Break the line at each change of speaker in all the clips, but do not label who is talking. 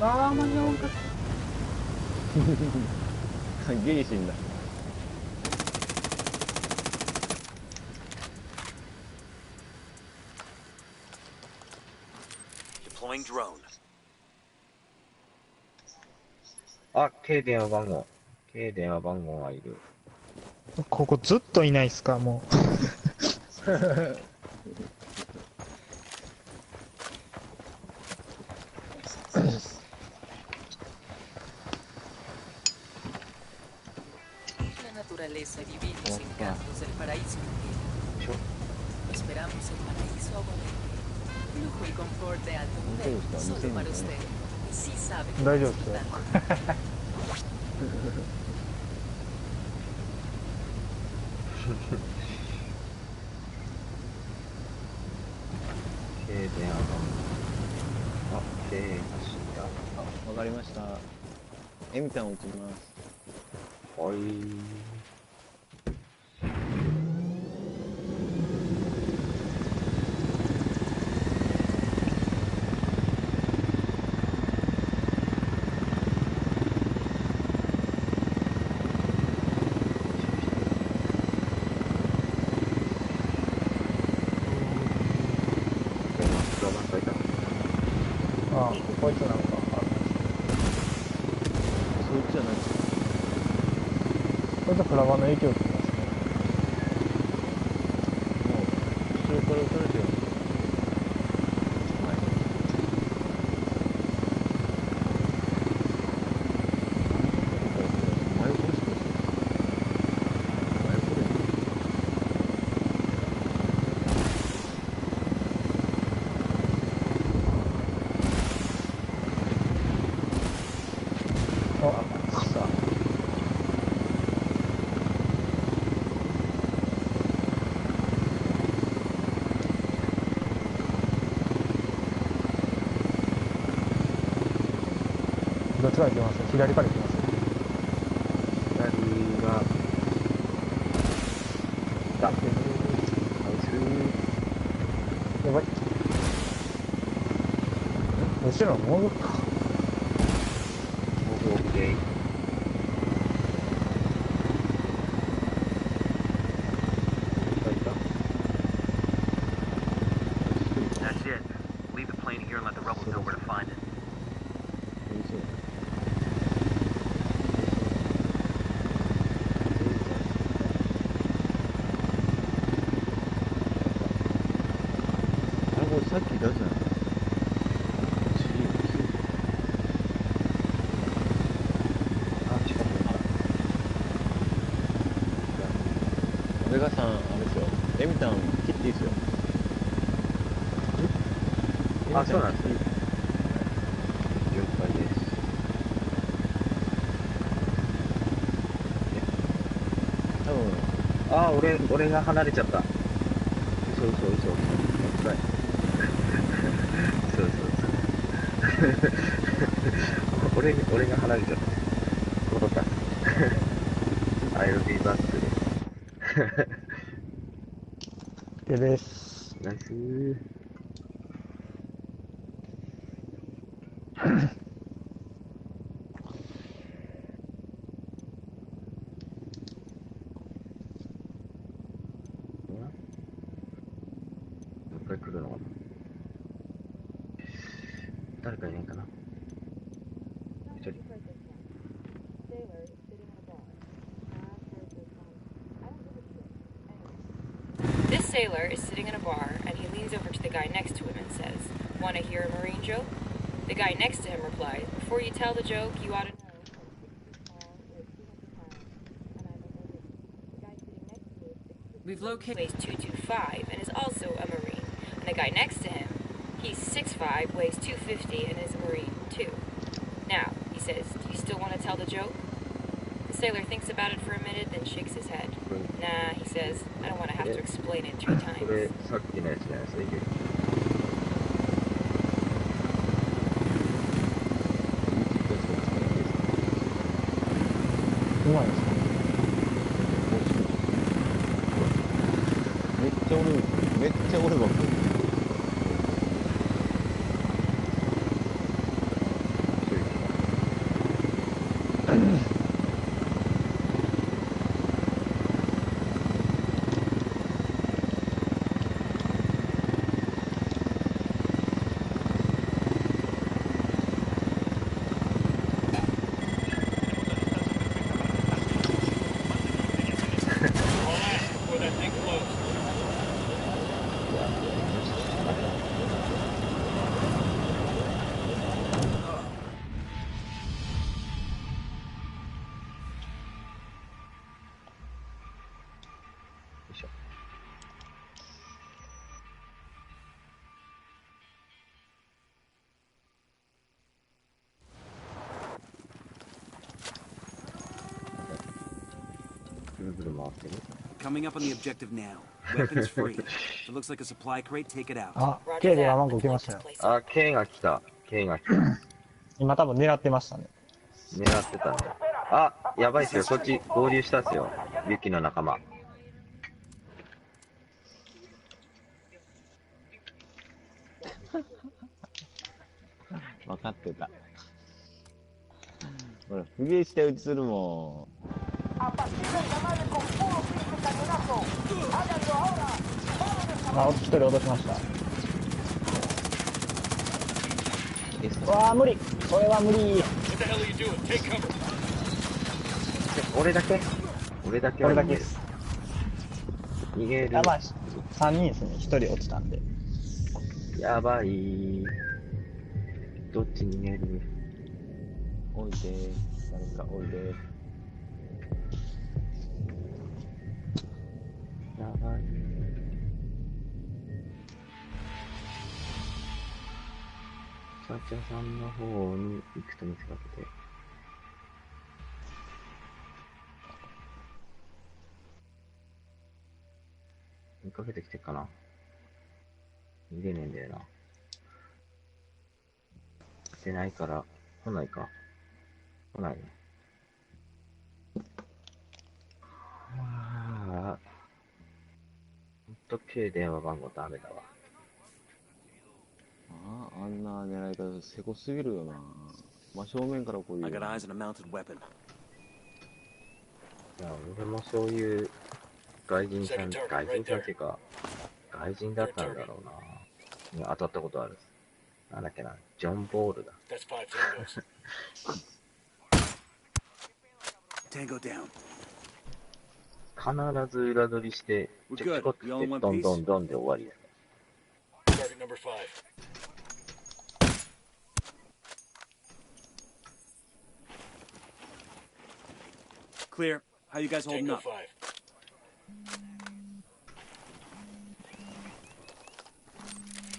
あー間に合わんかった。ゲイシンだ。
あ、K 電話番号。K 電話番号がいる。
ここずっといないっすか、もう。
naturaleza y vivir los encantos del paraíso infinito. Esperamos el paraíso abundante. Lujo y confort de alto nivel solo para usted. Y sí sabe que es importante.
わかりました。エミタンを打ちます。
はい。
ああ、こいつなんかある。
そいつじゃないですか。
こいつはプラバンの影響を受けますね。
もう後ろから撃たれてるんですよ。前を殺してますよ。前を殺してます。
どっちから行きます？左から行きます？
左がだ。
やばい。後ろのモードか。
オッケー。
That's it. Leave the plane here and let the rebels know where to find it.
さっき出したの。オメガさん、あれですよ。エミタン切っていいですよ。
あ、そうなんですね。了解です。
多分。
あ、俺が離れちゃった。嘘。辛い。そう。俺が離れちゃった。ことか。I'll be back
でです。
ナイスー。もう一回来るのかな。誰かいないかな。一人。
This sailor is sitting in a bar, and he leans over to the guy next to him and says, "Want to hear a marine joke?" The guy next to him replies, "Before you tell the joke, you ought to know." We've located weighs 225 and is also a marine. And the guy next to him, he's 6'5", weighs 250 and is a marine too. Now, he says, "Do you still want to tell the joke?" The sailor thinks about it for a minute, then shakes his head. Nah, he says, "I don't want to have to explain it 3 times."
これさっきのやつじゃないですか。
うまいですね。
めっちゃ俺ばっかり。
Coming up on the objective now. Weapons free. If it looks like a supply crate, take it out.
あ、K で7万個来ましたよ。
あ、K が来た。K が来た。
今多分狙ってましたね。
狙ってたんだ。あ、やばいっすよ。そっち合流したっすよ。ユキの仲間。
分かってた。ほら、不芸して打ちするもん。
あ、一人落としました。うわあ、無理。これは無理。
俺だけ俺だけ
これだけです。
逃げる。
やばい。3人ですね。1人落ちたんで。
やばい。どっち逃げる。
おいで。誰かおいで。
やばい。サチャさんの方に行くと見せかけて。追いかけてきてっかな。逃げねえんだよな。来てないから、来ないか。来ないね。ああ。ほんと、K 電話番号ダメだわ。
あんな狙い方せこすぎるよな。真正面からこういう。
I got eyes on a mounted weapon.
いや、俺もそういう外人さんっていうか、外人だったんだろうな。に当たったことある。なんだっけな、ジョン・ボールだ。
Tango down.
必ず裏取りして、チョキコってどんどんどんで終わりです。
Target number 5. Clear. How you guys holding up?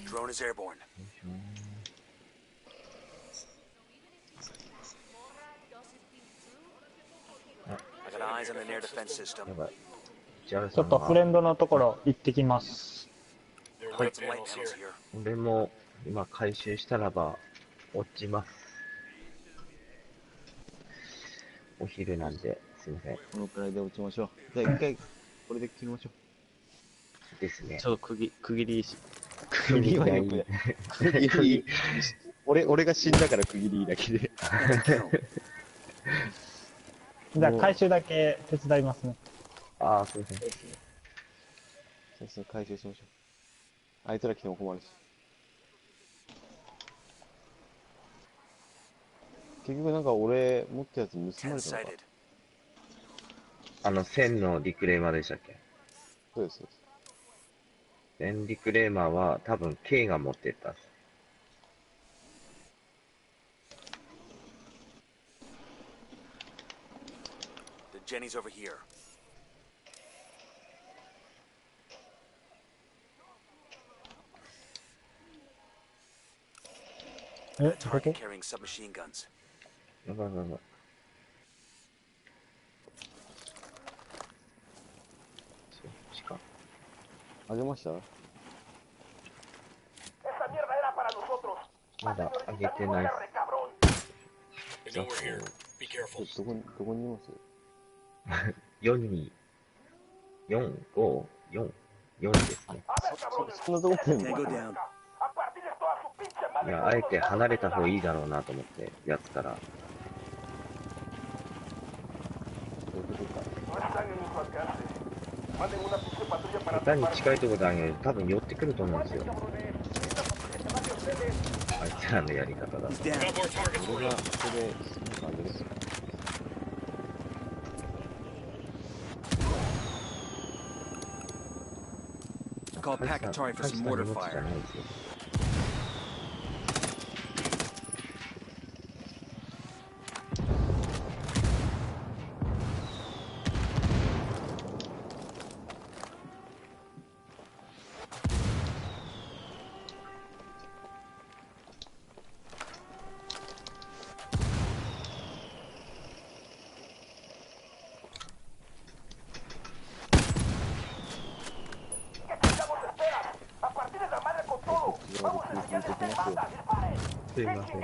Drone is airborne. I got eyes on an air defense system.
やばい。ジャル
ち
さんは、
ょっとフレンドのところ行ってきます。
Put some light panels here.
俺も今回収したらば、落ちます。お昼なんで、すいません。
このくらいで落ちましょう。じゃあ一回、これで切りましょ
ですね
う。。ちょっと区切りし。区切りはよくない。区切り。俺が死んだから区切りいいだけで。
じゃあ回収だけ手伝いますね。
ああ、すいません。
そう回収しましょう。あいつら来ても困るし。結局なんか俺持ったやつ盗まれたのか。
10-sided.
1000のリクレーマーでしたっけ？
そうです。
1000リクレーマーは多分 K が持ってったっす。
The Jenny's over here.
え、ここ
Target carrying submachine guns.
やばいやばいやばい。そっちか。
あげました？
まだ上げてないっす。じゃあ
どこにいます？
4に、4、5、4、4ですね。
そんなとこ来んの？
Tango down.
いや、あえて離れた方がいいだろうなと思って、やつから。下手に近いところであげると多分寄ってくると思うんですよ。あいつらのやり方だと。
He's down.
俺がここで、なんかあげる。
Call Packatari for some mortar fire.
すいません。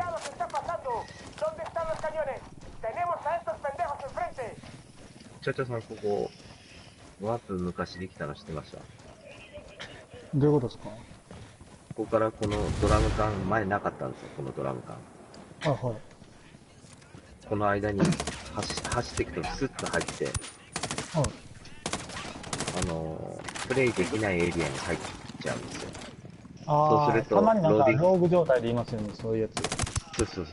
チャチャさん、ここ、ワープ昔できたの知ってました？
どういうことですか？
ここからこのドラム缶、前なかったんですよ、このドラム缶。
はいはい。
この間に走っていくとスッと入って、
はい。
プレイできないエリアに入っちゃうんですよ。
ああ、
そうすると
たまになんか
ローディング
ローグ状態で言いますよね、そういうやつ。
そうそうそ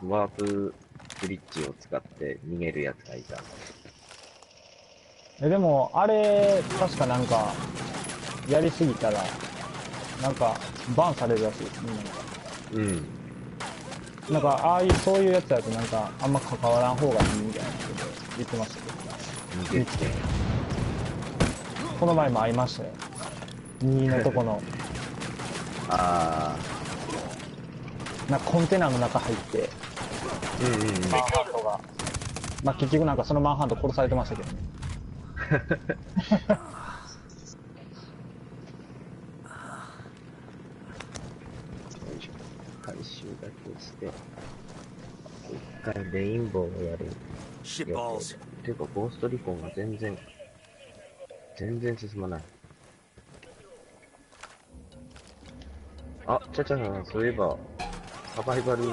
う。ワープブリッジを使って逃げるやつがいたんです。
でも、あれ、確かなんか、やりすぎたら、なんか、バンされるらしいですね、
うん。
なんか、ああいう、そういうやつだとなんか、あんま関わらん方がいいみたいなこと言ってましたけど、
逃げて。
この前も会いましたよ。2のとこの、
あ
なんかコンテナの中入って、
ー。うんうんうん。
マンハントが、まあ結局なんかそのマンハント殺されてましたけどね。
回収だけして、一回レインボーをやる。
Shitballs.
ていうか、ゴーストリコンが全然進まない。あ、チャチャさん、そういえば、サバイバル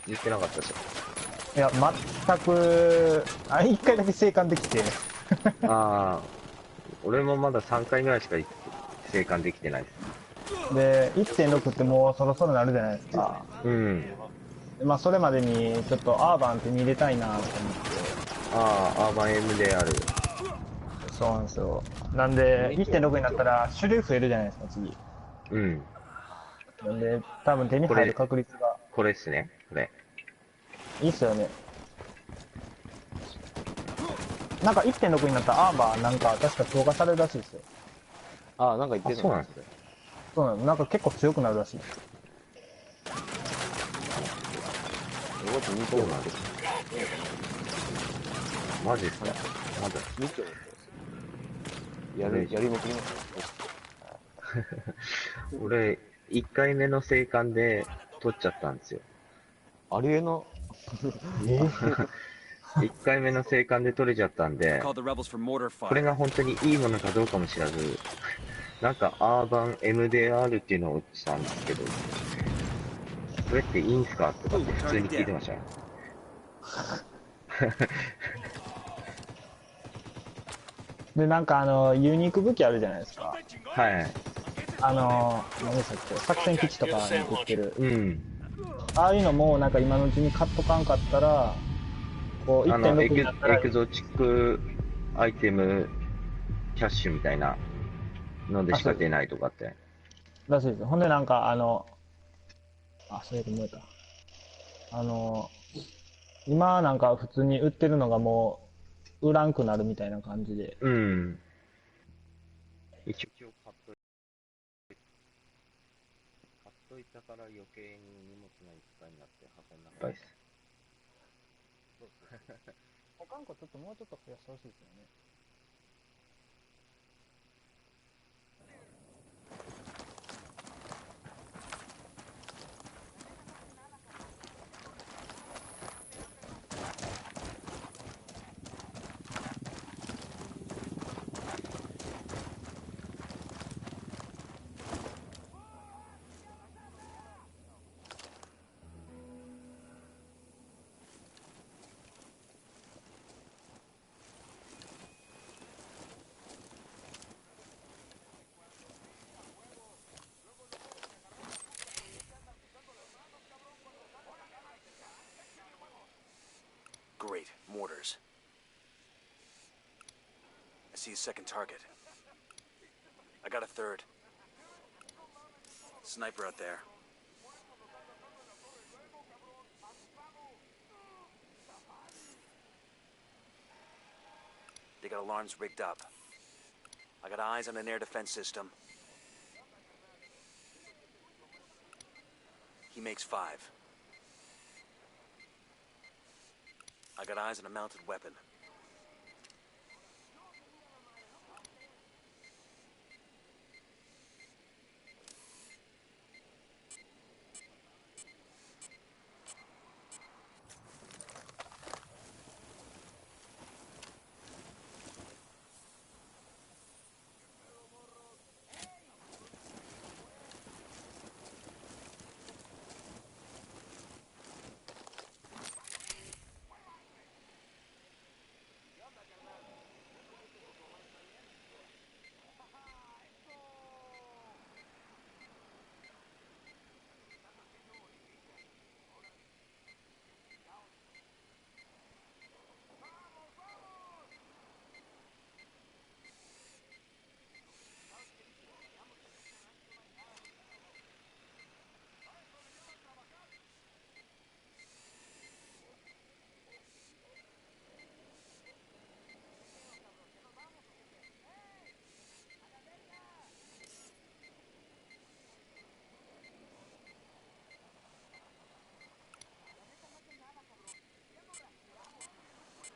言ってなかったじ
いや、全く、一回だけ生還できて、
ゃん。ああ、俺もまだ3回ぐらいしか生還できてないです。
で、1.6 ってもうそろそろなるじゃないですか。
うん。
まあそれまでにちょっとアーバン手に入れたいなと思って。
ああ、アーバン M である。
そうなんですよ。なんで、1.6 になったら種類増えるじゃないですか、次。
うん。
なんで、多分手に入る確率が
これっすね、これ。
いいっすよね。なんか 1.6 になったアーバーなんか確か強化されるらしいですよ。
あ、なんか言って
あ、
た
そうなんですね。
そうなの、なんか結構強くなるらしいです。
俺と2個なんです。
マジっすか。まだ。
2個やりまくりますよ。
俺、1回目の生還で取っちゃったんですよ。
ありえな。
1回目の生還で取れちゃったんで、
Call the rebels for mortar
これ
fire.
が本当にいいものかどうかも知らず、なんかアーバン MDR っていうのを打ちたんですけど、それっていいんすかとかって普通に聞いてましたよ。
で、なんかユニーク武器あるじゃないですか。
はい。
何でしたっけ、作戦基地とかに売ってる。
うん。
ああいうのも、なんか今のうちに買っとかんかったら、こう、1.6になったら
エクゾチックアイテムキャッシュみたいなのでしか出ないとかって。
らしいです。ほんでなんかそれで燃えた。今なんか普通に売ってるのがもう、売らんくなるみたいな感じで。
うん。一応買っといたから余計に荷物がいっぱいになって運んなかったです。
保管庫ちょっともうちょっと増やしてほしいですよね。
Mortars. I see a second target. I got a third. Sniper out there. They got alarms rigged up. I got eyes on an air defense system. He makes 5. I got eyes on a mounted weapon.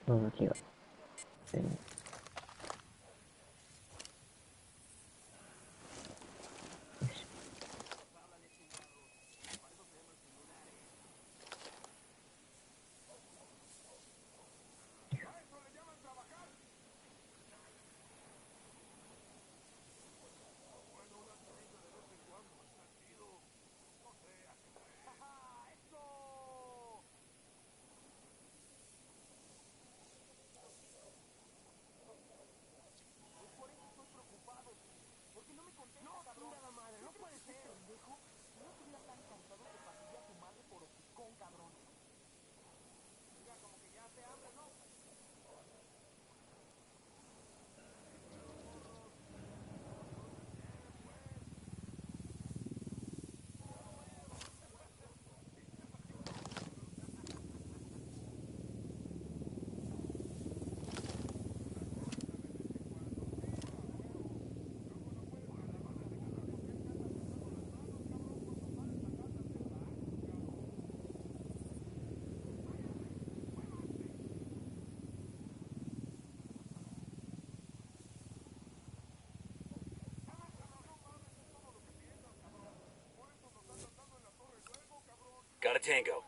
動きが全然
Got a tango.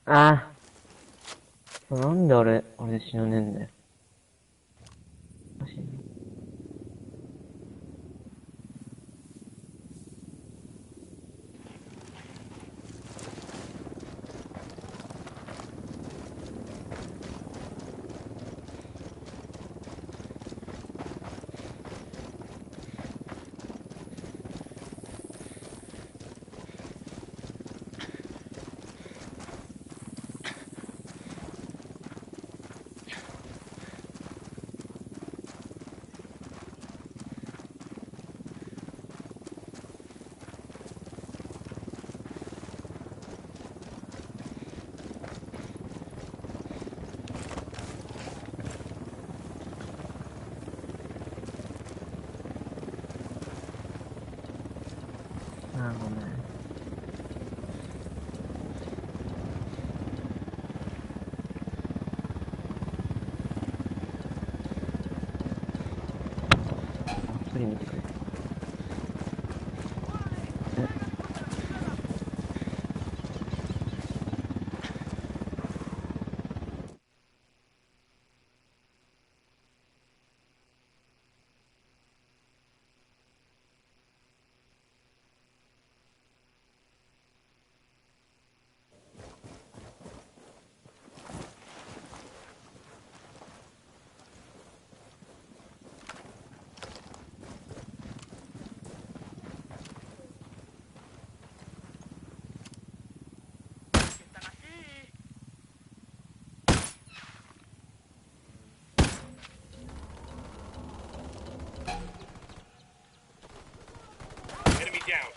ああ。なんであれで死なねえんだよ。おかしいな。ああ、ごめん。それ見てくれ。
Enemy down.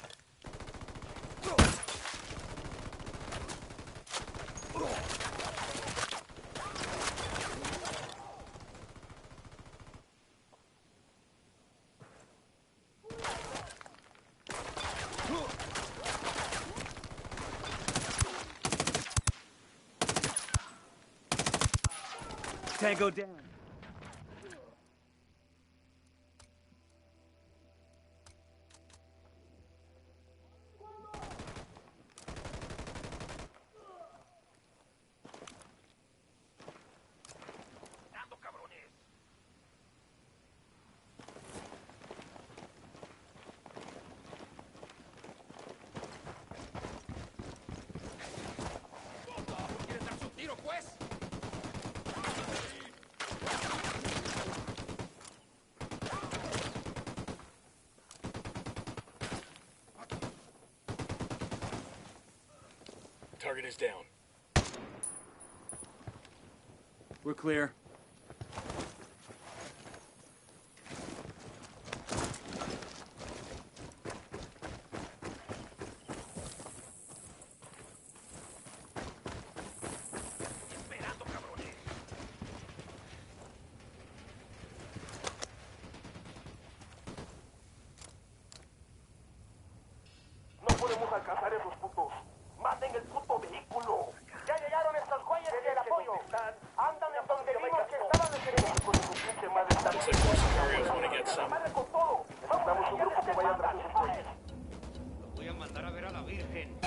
Tango down.
Target is down.
We're clear.
No podemos alcanzar esos putos. Maten el puto vehículo. Ya llegaron estos güeyes del apoyo. Andan en donde vimos que estaban en el con su pinche madre. Looks like more scenarios when I get some. Madre con todo. Necesitamos un grupo que vaya tras esos güeyes.
Los voy a mandar a ver a la Virgen.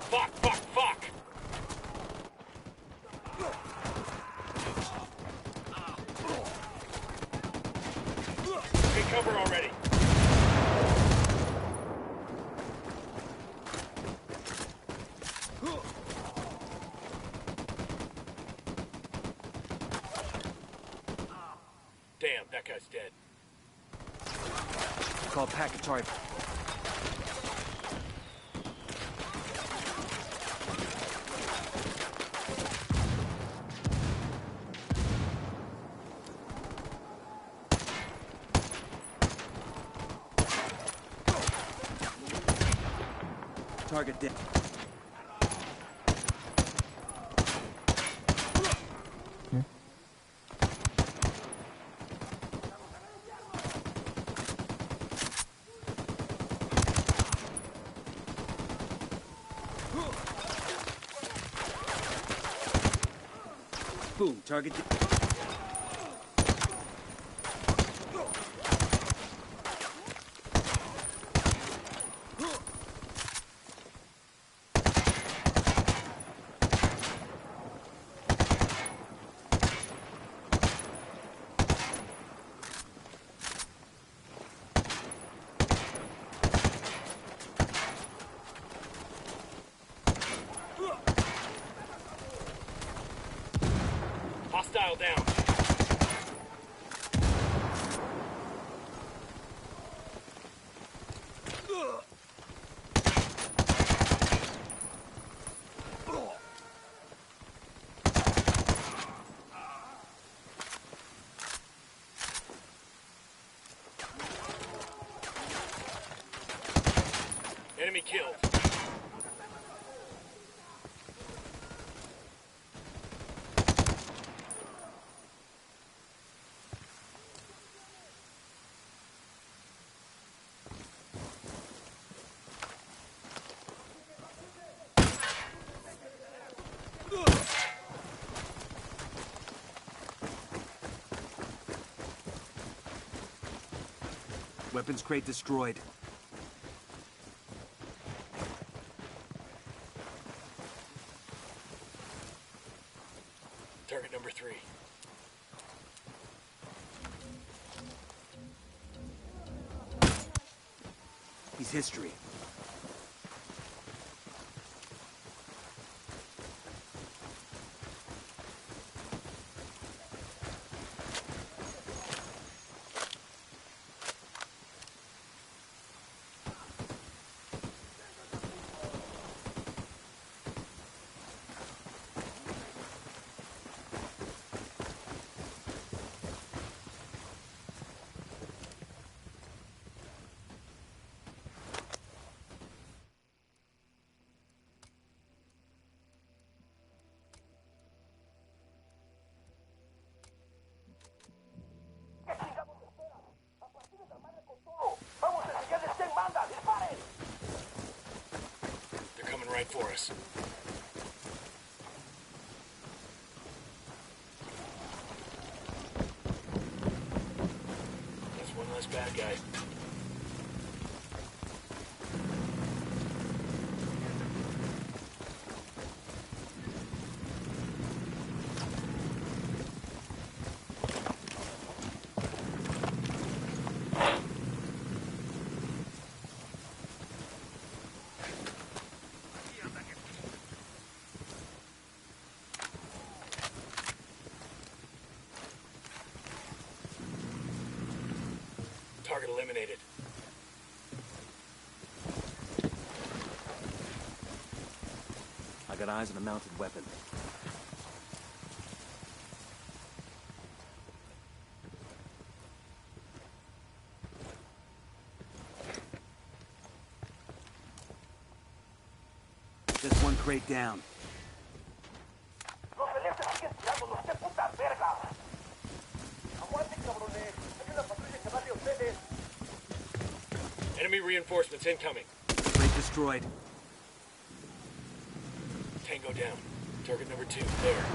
Fuck, fuck, fuck. Get cover already. Damn, that guy's dead.
Call package target. Target down. Boom, target down.
Enemy killed.
Weapons crate destroyed.
Target number 3.
He's history.
They're coming right for us. That's one less bad guy. Target eliminated.
I got eyes on a mounted weapon. Just one crate down.
Los celestes siguen tirándonos, qué putas vergas. Aguanten, cabrones. Hay una patrulla que va de ustedes.
Enemy reinforcements incoming.
Crate destroyed.
Tango down. Target number 2, there.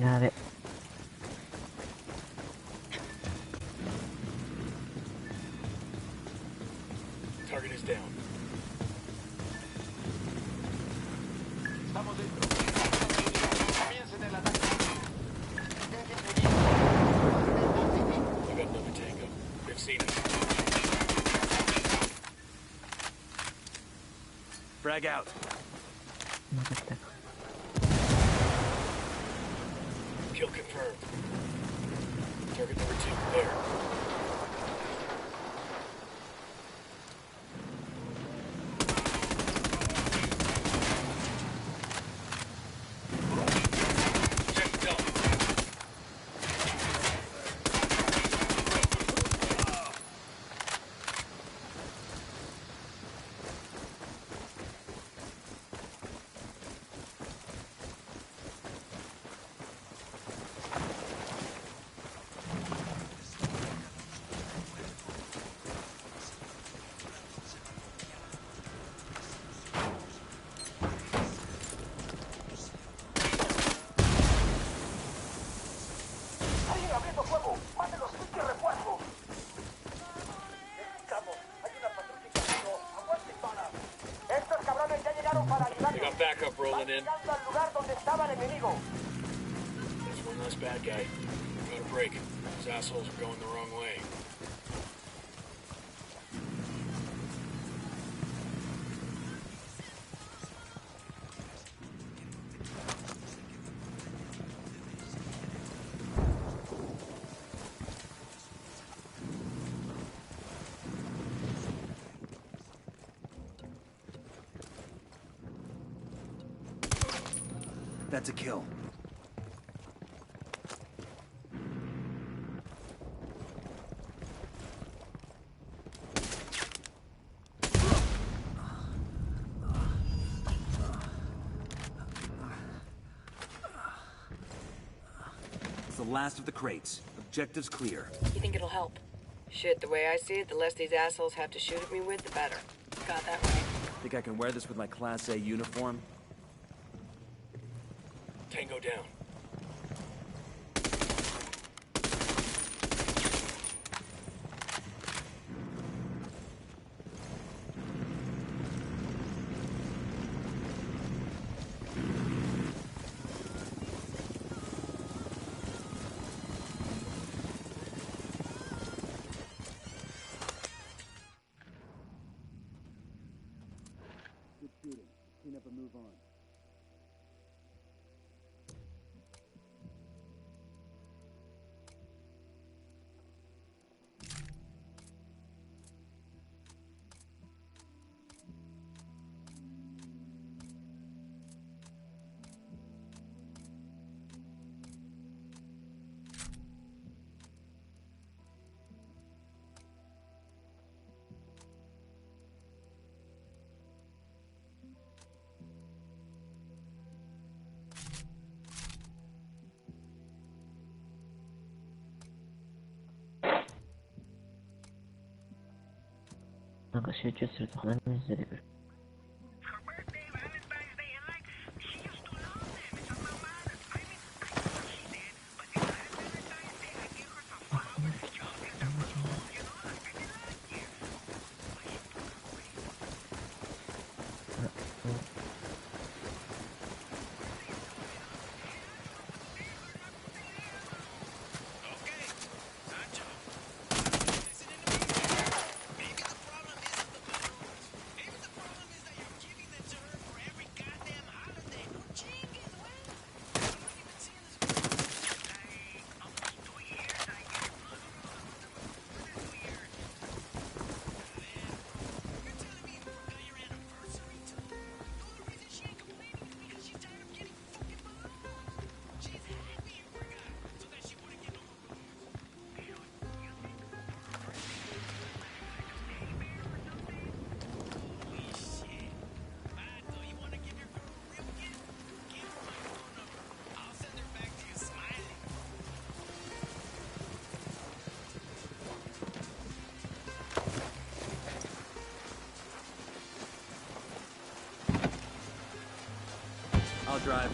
やべ。
Target is down.
Estamos dentro. Comiencen el ataque.
We got another tango. They've seen us.
Frag out.
なかったか。
Kill confirmed. Target number 2, there. Check the dump.
Alguien abriendo fuego. Manden los pinches refuerzos. Necesitamos. Hay una patrulla en camino. Aguanten balas. Estos cabrones ya llegaron para
They
ayudarnos.
got backup
Van
rolling in.
llegando al lugar donde estaba el enemigo.
There's one less bad guy. Got a break. These assholes are going the wrong way.
That's a kill. It's the last of the crates. Objective's clear.
You think it'll help? Shit, the way I see it, the less these assholes have to shoot at me with, the better. Got that right.
Think I can wear this with my Class A uniform?
Tango down.
Good shooting. Clean up and move on.
なんか集中すると鼻水出てくる。
I'll drive.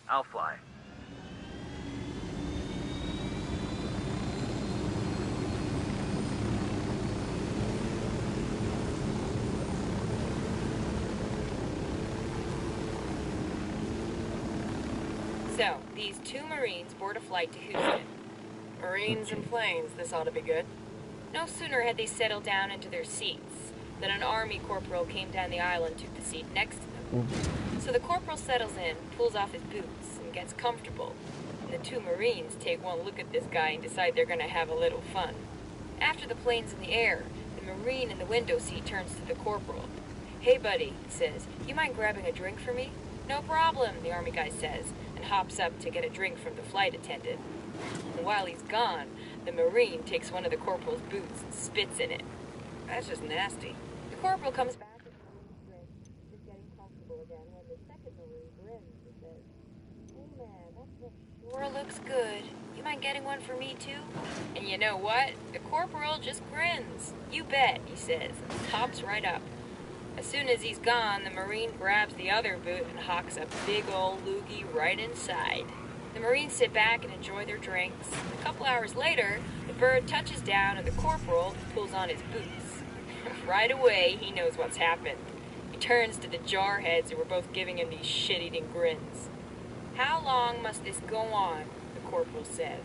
I'll fly.
So, these two Marines board a flight to Houston. Marines and planes, this ought to be good. No sooner had they settled down into their seats than an army corporal came down the aisle and took the seat next to them. So the corporal settles in, pulls off his boots, and gets comfortable. And the two Marines take one look at this guy and decide they're gonna have a little fun. After the plane's in the air, the Marine in the window seat turns to the corporal. "Hey buddy," he says, "you mind grabbing a drink for me?" "No problem," the army guy says, and hops up to get a drink from the flight attendant. And while he's gone, the Marine takes one of the corporal's boots and spits in it. That's just nasty. The corporal comes back with the Marine's drink, just getting comfortable again, when the second Marine grins and says, "Hey man, that stuff sure looks good." You mind getting one for me too? And you know what? The corporal just grins. You bet, he says, and hops right up. As soon as he's gone, the Marine grabs the other boot and hawks a big old loogie right inside. The Marines sit back and enjoy their drinks. A couple hours later, the bird touches down and the corporal pulls on his boots. Right away, he knows what's happened. He turns to the jarheads who were both giving him these shit-eating grins. How long must this go on? The corporal says.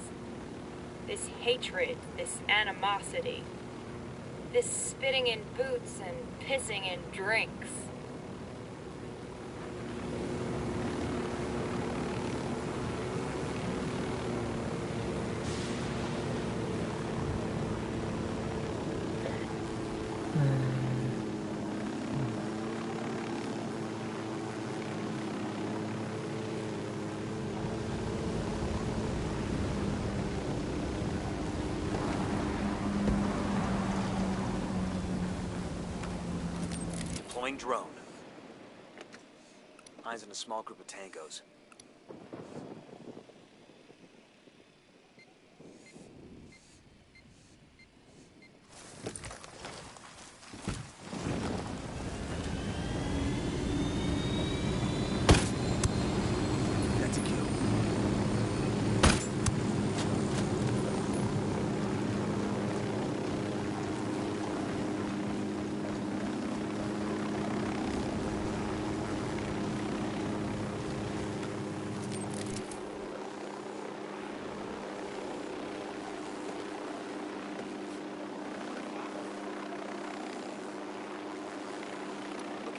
This hatred, this animosity, this spitting in boots and pissing in drinks.
Deploying drone. Eyes on a small group of tangos. That's a kill.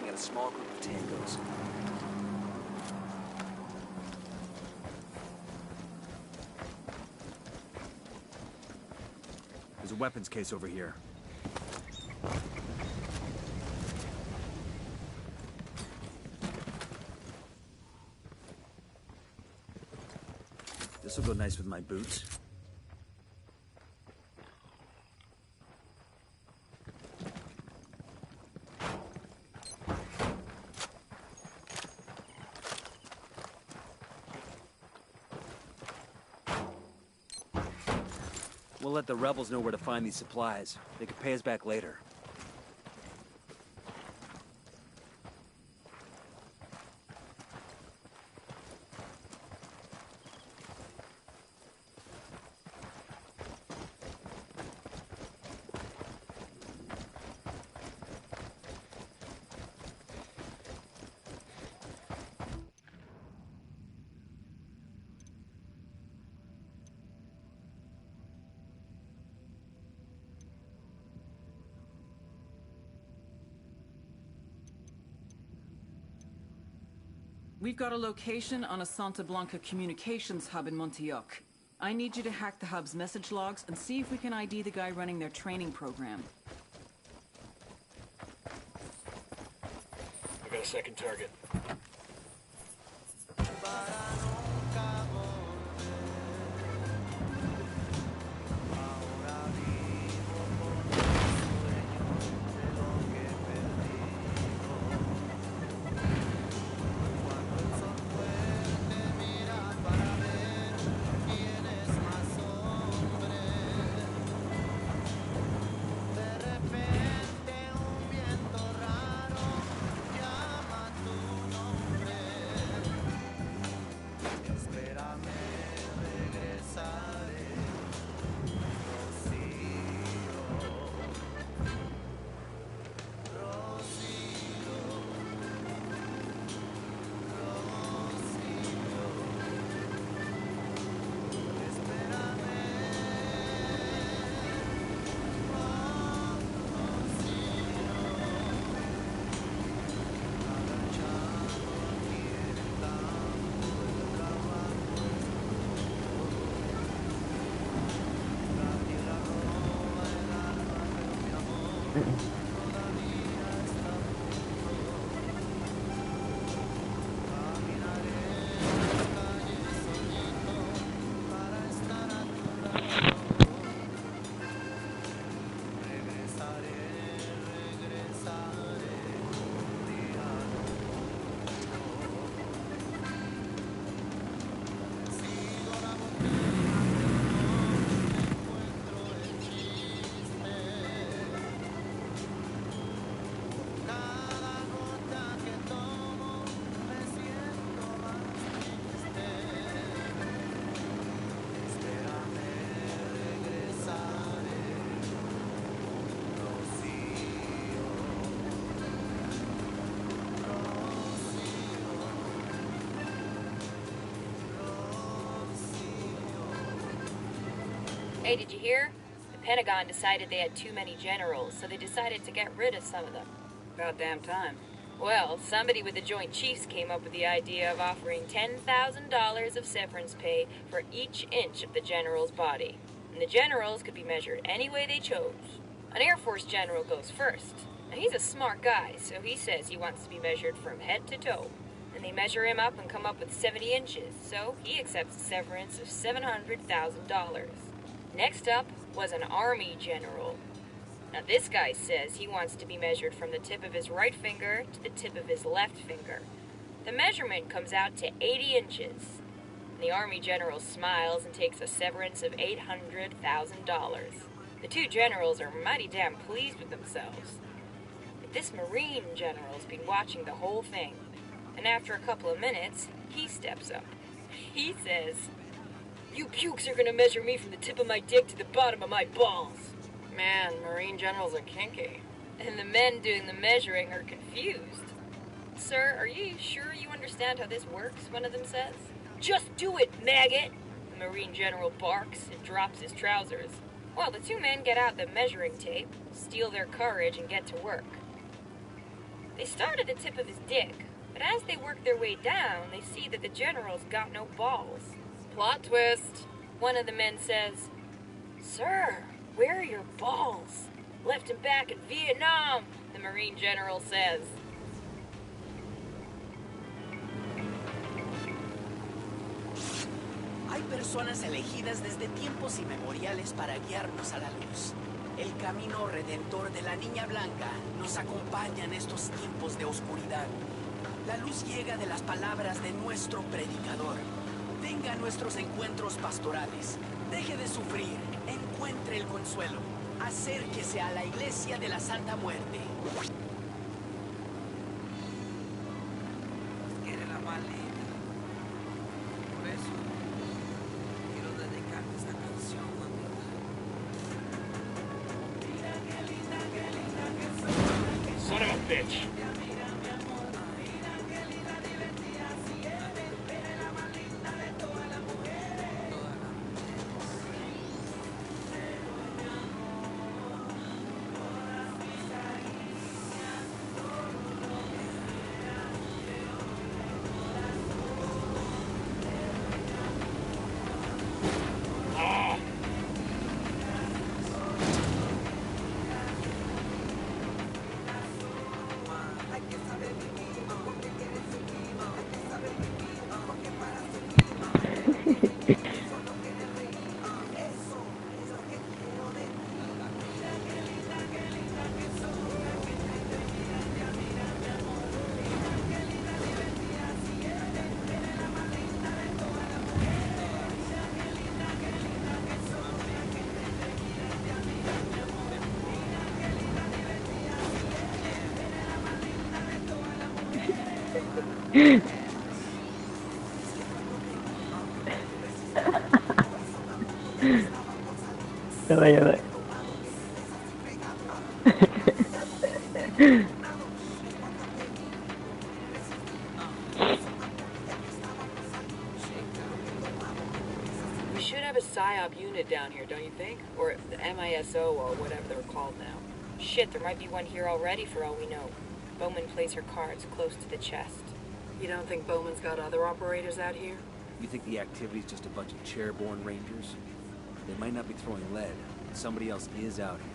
A small group of tangos. There's a weapons case over here. This will go nice with my boots. We'll let the rebels know where to find these supplies. They could pay us back later.
We've got a location on a Santa Blanca communications hub in Monteoc. I need you to hack the hub's message logs and see if we can ID the guy running their training program.
I got a second target.
Hey, did you hear? The Pentagon decided they had too many generals, so they decided to get rid of some of them.
About damn time.
Well, somebody with the Joint Chiefs came up with the idea of offering $10,000 of severance pay for each inch of the general's body. And the generals could be measured any way they chose. An Air Force general goes first. Now, he's a smart guy, so he says he wants to be measured from head to toe. And they measure him up and come up with 70 inches, so he accepts a severance of $700,000. Next up was an Army general. Now, this guy says he wants to be measured from the tip of his right finger to the tip of his left finger. The measurement comes out to 80 inches. The Army general smiles and takes a severance of $800,000. The two generals are mighty damn pleased with themselves. But this Marine general's been watching the whole thing, and after a couple of minutes, he steps up. He says, "You pukes are gonna measure me from the tip of my dick to the bottom of my balls." Man, Marine generals are kinky. And the men doing the measuring are confused. "Sir, are you sure you understand how this works?" one of them says. "Just do it, maggot!" The Marine general barks and drops his trousers. Well, the two men get out the measuring tape, steal their courage, and get to work. They start at the tip of his dick, but as they work their way down, they see that the general's got no balls. Plot twist. One of the men says, "Sir, where are your balls?" "Left them back in Vietnam," the Marine general says.
Hay personas elegidas desde tiempos inmemoriales para guiarnos a la luz. El camino redentor de la Niña Blanca nos acompaña en estos tiempos de oscuridad. La luz llega de las palabras de nuestro predicador. Venga a nuestros encuentros pastorales. Deje de sufrir. Encuentre el consuelo. Acérquese a la iglesia de la Santa Muerte. Quiere la maleta. Por eso quiero dedicarte esta canción, mamita. Mira qué linda que soy.
Son of a bitch.
やばいやばい。
We should have a PSYOP unit down here, don't you think? Or the MISO or whatever they're called now.
Shit, there might be one here already for all we know. Bowman plays her cards close to the chest.
You don't think Bowman's got other operators out here?
You think the activity's just a bunch of chairborne rangers? They might not be throwing lead, but somebody else is out here.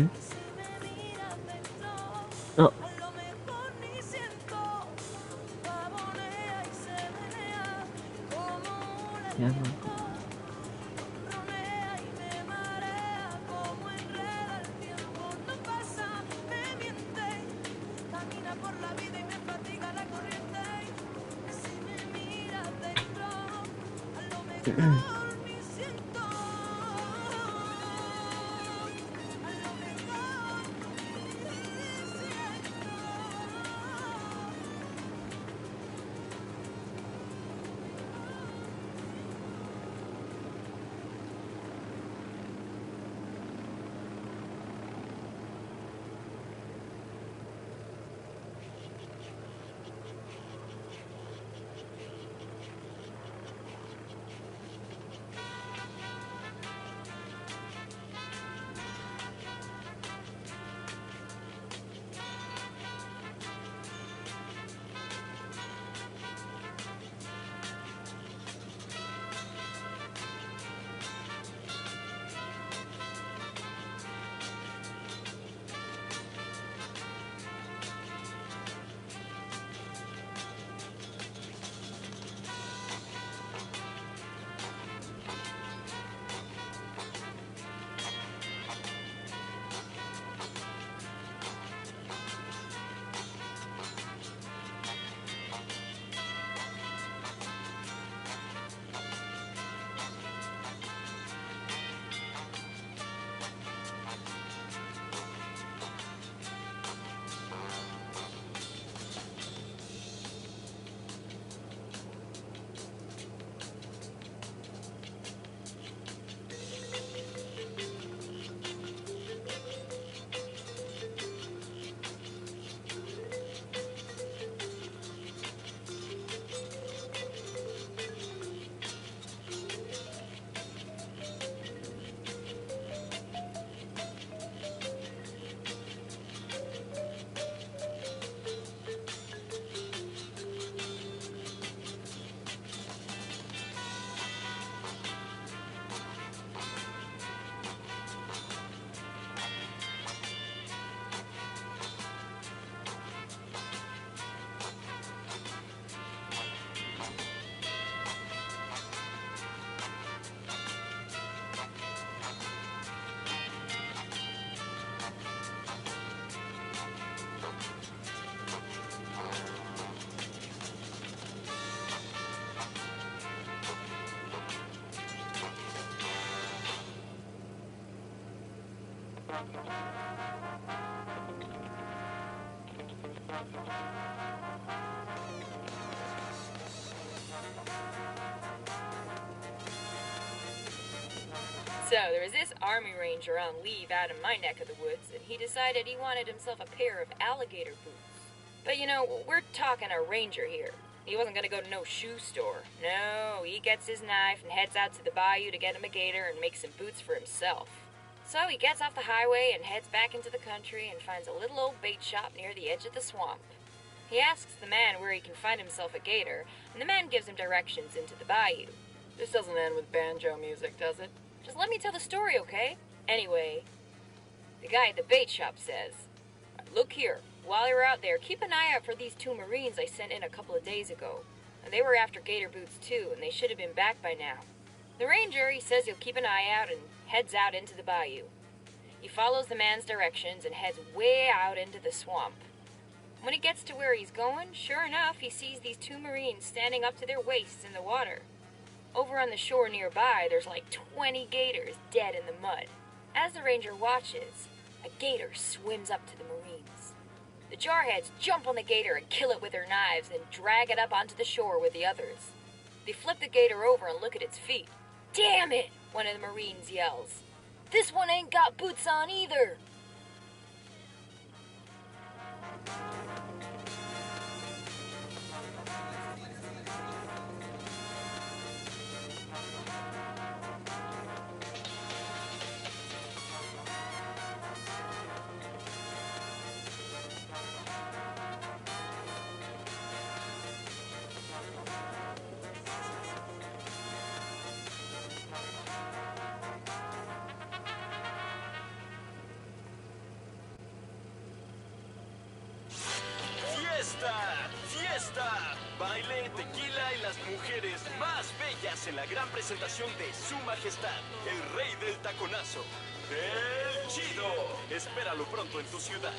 んあ、やばい。
So, there was this army ranger on leave out in my neck of the woods, and he decided he wanted himself a pair of alligator boots. But you know, we're talking a ranger here. He wasn't gonna go to no shoe store. No, he gets his knife and heads out to the bayou to get him a gator and make some boots for himself. So he gets off the highway and heads back into the country and finds a little old bait shop near the edge of the swamp. He asks the man where he can find himself a gator, and the man gives him directions into the bayou. This doesn't end with banjo music, does it? Just let me tell the story, okay? Anyway, the guy at the bait shop says, "Look here, while you're out there, keep an eye out for these two Marines I sent in a couple of days ago. And they were after gator boots too, and they should have been back by now." The ranger, he says he'll keep an eye out and heads out into the bayou. He follows the man's directions and heads way out into the swamp. When he gets to where he's going, sure enough, he sees these two Marines standing up to their waists in the water. Over on the shore nearby, there's like 20 gators dead in the mud. As the ranger watches, a gator swims up to the Marines. The jarheads jump on the gator and kill it with their knives, then drag it up onto the shore with the others. They flip the gator over and look at its feet. "Damn it!" one of the Marines yells. "This one ain't got boots on either!"
está. Baile, tequila y las mujeres más bellas en la gran presentación de Su Majestad, el Rey del Taconazo, el Chido. Espéralo pronto en tu ciudad.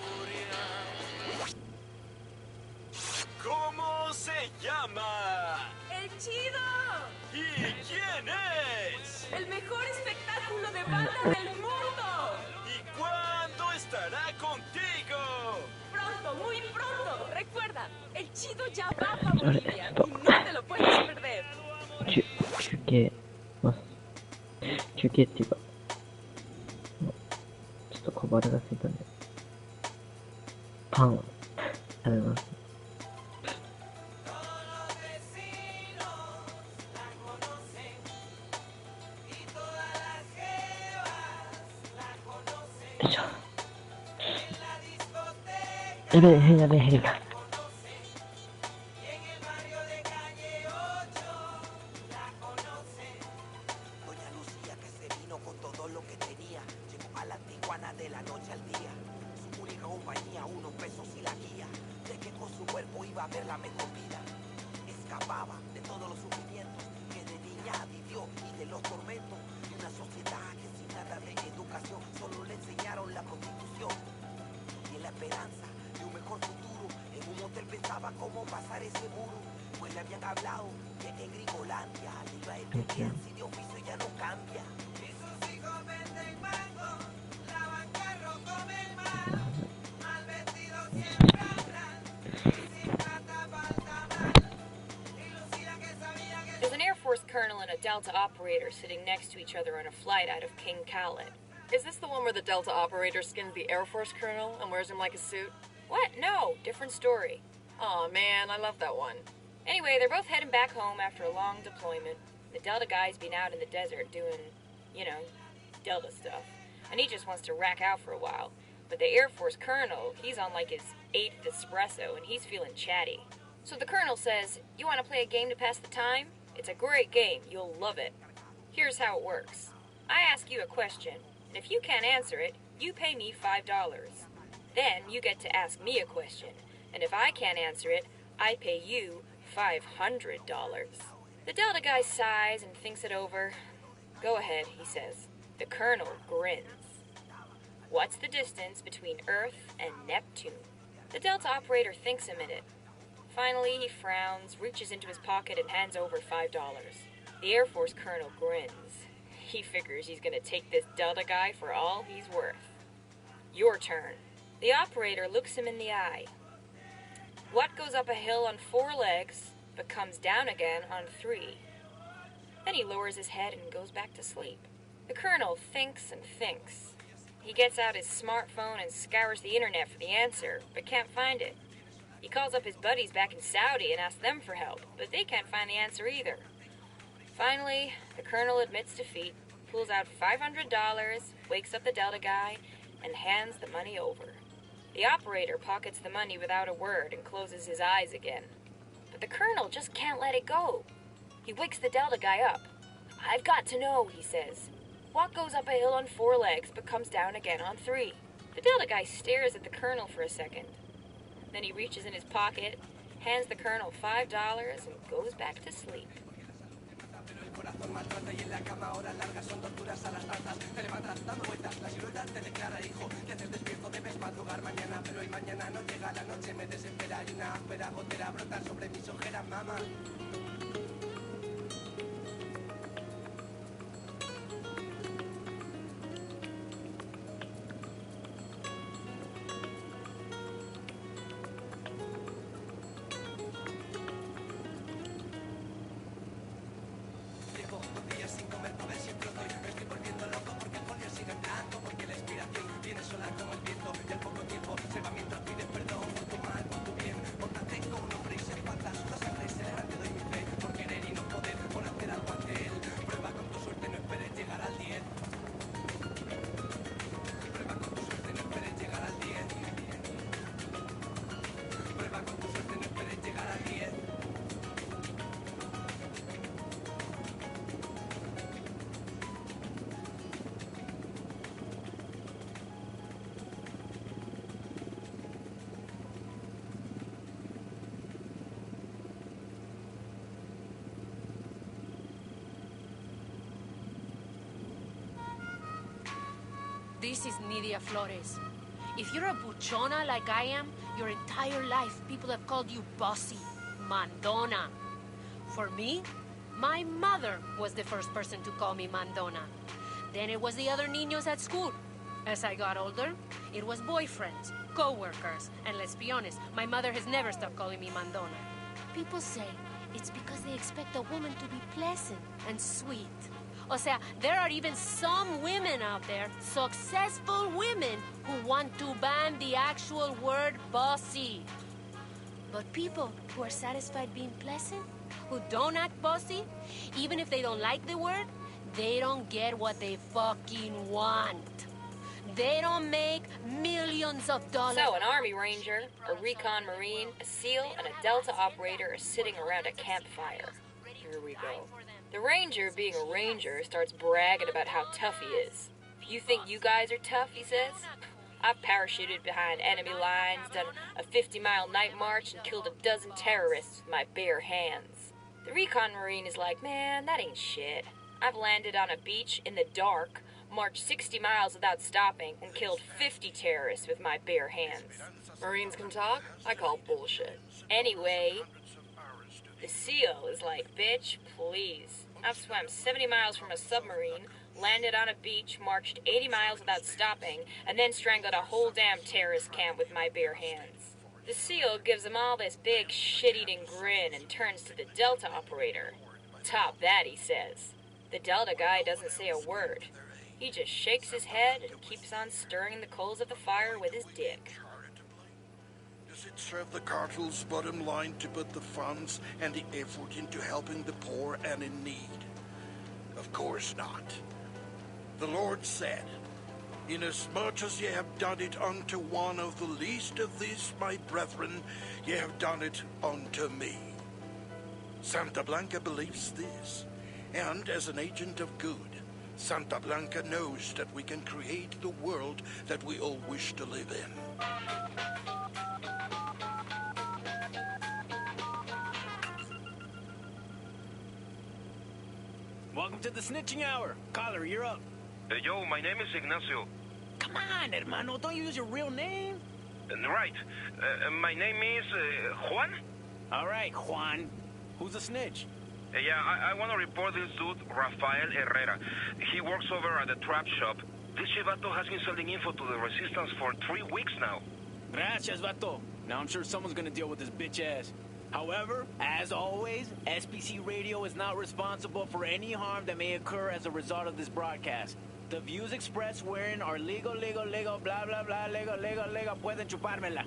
¿Cómo se llama?
¡El Chido!
¿Y quién es?
¡El mejor espectáculo de banda del mundo!
¿Y cuándo estará contigo?
Pronto, muy pronto. Recuerda, el Chido ya va a Bolivia y no te lo puedes perder.
休憩ます。休憩っていうか、ちょっと小腹が空いたんで、パンを食べます。よいしょ。やべえ、やべえ、ヘリが。
There's an Air Force colonel and a Delta operator sitting next to each other on a flight out of King Khaled. Is this the one where the Delta operator skins the Air Force colonel and wears him like a suit? What? No, different story. Aw, man, I love that one. Anyway, they're both heading back home after a long deployment. The Delta guy's been out in the desert doing, you know, Delta stuff. And he just wants to rack out for a while. But the Air Force colonel, he's on like his 8th espresso and he's feeling chatty. So the colonel says, "You want to play a game to pass the time? It's a great game. You'll love it. Here's how it works. I ask you a question, and if you can't answer it, you pay me $5. Then you get to ask me a question, and if I can't answer it, I pay you $500. The Delta guy sighs and thinks it over. Go ahead, he says. The colonel grins. What's the distance between Earth and Neptune? The Delta operator thinks a minute. Finally, he frowns, reaches into his pocket, and hands over $5. The Air Force colonel grins. He figures he's gonna take this Delta guy for all he's worth. Your turn. The operator looks him in the eye. What goes up a hill on 4 legs, but comes down again on 3? Then he lowers his head and goes back to sleep. The colonel thinks and thinks. He gets out his smartphone and scours the internet for the answer, but can't find it. He calls up his buddies back in Saudi and asks them for help, but they can't find the answer either. Finally, the colonel admits defeat, pulls out $500, wakes up the Delta guy, and hands the money over. The operator pockets the money without a word and closes his eyes again. But the colonel just can't let it go. He wakes the Delta guy up. "I've got to know," he says. "What goes up a hill on 4 legs but comes down again on 3? The Delta guy stares at the colonel for a second. Then he reaches in his pocket, hands the colonel $5, and goes back to sleep.
this is Nidia Flores. If you're a buchona like I am, your entire life people have called you bossy, mandona. For me, my mother was the first person to call me mandona. Then it was the other niños at school. As I got older, it was boyfriends, co-workers, and let's be honest, my mother has never stopped calling me mandona. People say it's because they expect a woman to be pleasant and sweet. O sea, there are even some women out there, successful women, who want to ban the actual word bossy. But people who are satisfied being pleasant, who don't act bossy, even if they don't like the word, they don't get what they fucking want. They don't make millions of dollars.
So, an Army Ranger, a Recon Marine, a SEAL, and a Delta operator are sitting around a campfire. Here we go. The Ranger, being a Ranger, starts bragging about how tough he is. You think you guys are tough, he says? I've parachuted behind enemy lines, done a 50-mile night march, and killed a dozen terrorists with my bare hands. The Recon Marine is like, man, that ain't shit. I've landed on a beach in the dark, marched 60 miles without stopping, and killed 50 terrorists with my bare hands. Marines can talk? I call bullshit. Anyway, the SEAL is like, bitch, please. I've swam 70 miles from a submarine, landed on a beach, marched 80 miles without stopping, and then strangled a whole damn terrorist camp with my bare hands. The SEAL gives him all this big shit-eating grin and turns to the Delta operator. Top that, he says. The Delta guy doesn't say a word. He just shakes his head and keeps on stirring the coals of the fire with his dick.
Does it serve the cartel's bottom line to put the funds and the effort into helping the poor and in need? Of course not. The Lord said, "Inasmuch as ye have done it unto one of the least of these my brethren, ye have done it unto me." Santa Blanca believes this, and as an agent of good, Santa Blanca knows that we can create the world that we all wish to live in.
Welcome to the snitching hour. Caller, you're up.
Yo, my name is Ignacio.
Come on, hermano, don't you use your real name?
Right. My name is Juan?
All right, Juan. Who's a snitch?
Yeah, I want to report this dude, Rafael Herrera. He works over at the trap shop. This chivato has been selling info to the resistance for 3 weeks now.
Gracias, vato. Now I'm sure someone's gonna deal with this bitch ass. However, as always, SPC Radio is not responsible for any harm that may occur as a result of this broadcast. The views expressed wherein are legal, blah, blah, blah, legal, pueden chupármela.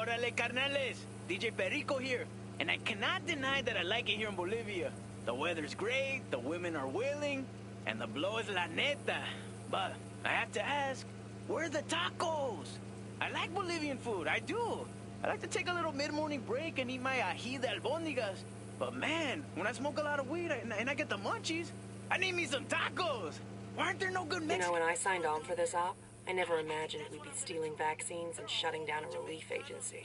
Orale, carnales. DJ Perico here. And I cannot deny that I like it here in Bolivia. The weather's great, the women are willing, and the blow is la neta. But I have to ask, where are the tacos? I like Bolivian food, I do. I like to take a little mid-morning break and eat my ají de albóndigas. But man, when I smoke a lot of weed and I get the munchies, I need me some tacos. Why aren't there no good Mexicans?
You know, when I signed on for this op, I never imagined we'd be stealing vaccines and shutting down a relief agency.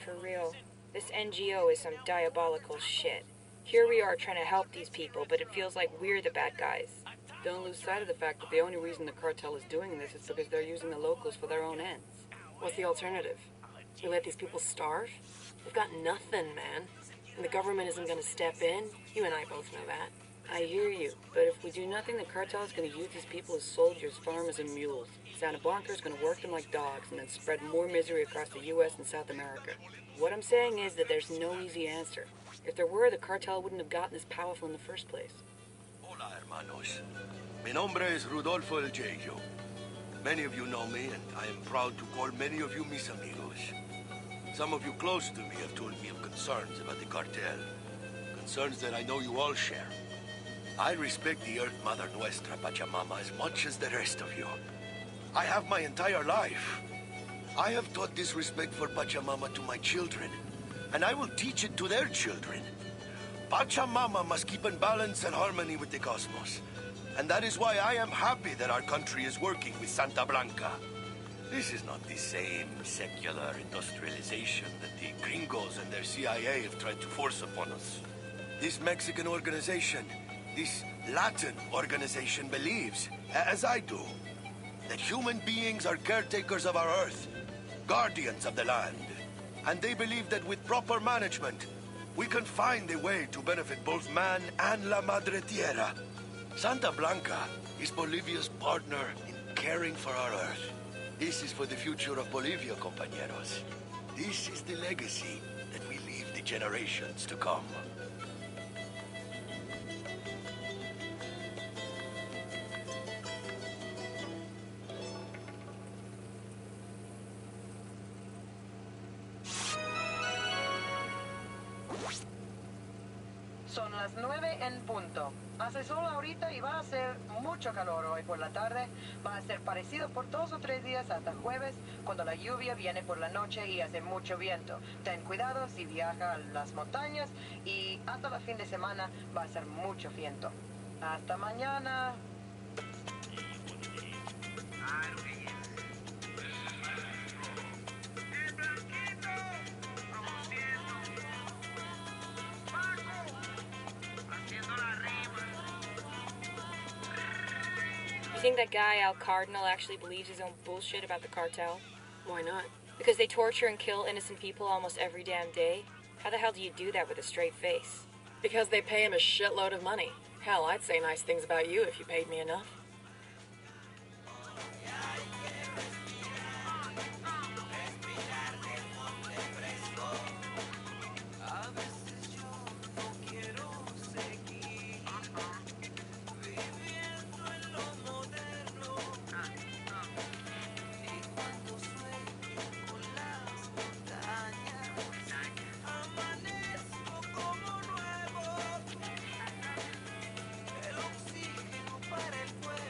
For real. This NGO is some diabolical shit. Here we are trying to help these people, but it feels like we're the bad guys.
Don't lose sight of the fact that the only reason the cartel is doing this is because they're using the locals for their own ends. What's the alternative? We let these people starve? They've got nothing, man. And the government isn't gonna step in. You and I both know that. I hear you, but if we do nothing, the cartel is gonna use these people as soldiers, farmers, and mules. Santa Blanca is gonna work them like dogs and then spread more misery across the U.S. and South America. What I'm saying is that there's no easy answer. If there were, the cartel wouldn't have gotten this powerful in the first place.
Hola, hermanos. Mi nombre es Rudolfo El Yeyo. Many of you know me, and I am proud to call many of you mis amigos. Some of you close to me have told me of concerns about the cartel. Concerns that I know you all share. I respect the Earth Mother Nuestra Pachamama as much as the rest of you. I have my entire life. I have taught this respect for Pachamama to my children, and I will teach it to their children. Pachamama must keep in balance and harmony with the cosmos. And that is why I am happy that our country is working with Santa Blanca. This is not the same secular industrialization that the gringos and their CIA have tried to force upon us. This Mexican organization, this Latin organization believes, as I do, that human beings are caretakers of our earth, guardians of the land. And they believe that with proper management, we can find a way to benefit both man and La Madre Tierra. Santa Blanca is Bolivia's partner in caring for our earth. This is for the future of Bolivia, compañeros. This is the legacy that we leave the generations to come.
Son las 9 en punto. Hace sol ahorita y va a ser mucho calor hoy por la tarde. Va a ser parecido por 2 o 3 días hasta jueves, cuando la lluvia viene por la noche y hace mucho viento. Ten cuidado si viaja a las montañas y hasta el fin de semana va a ser mucho viento. Hasta mañana.
You think that guy Al Cardinal actually believes his own bullshit about the cartel?
Why not?
Because they torture and kill innocent people almost every damn day? How the hell do you do that with a straight face?
Because they pay him a shitload of money. Hell, I'd say nice things about you if you paid me enough.
El oxígeno para el cuerpo.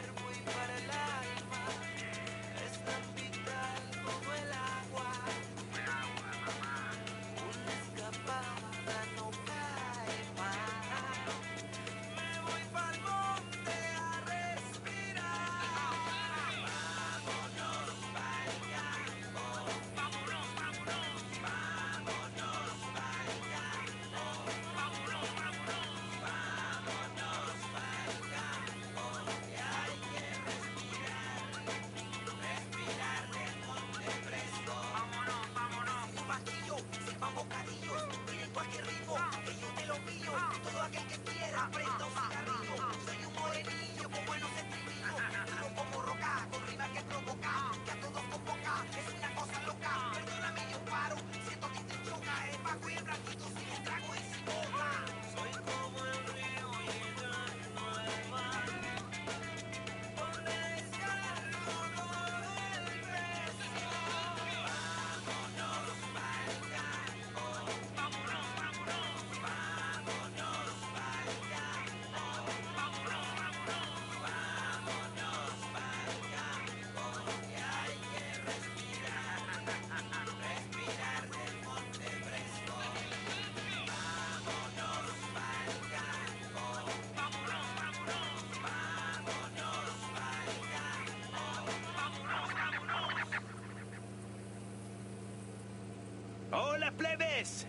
plebes!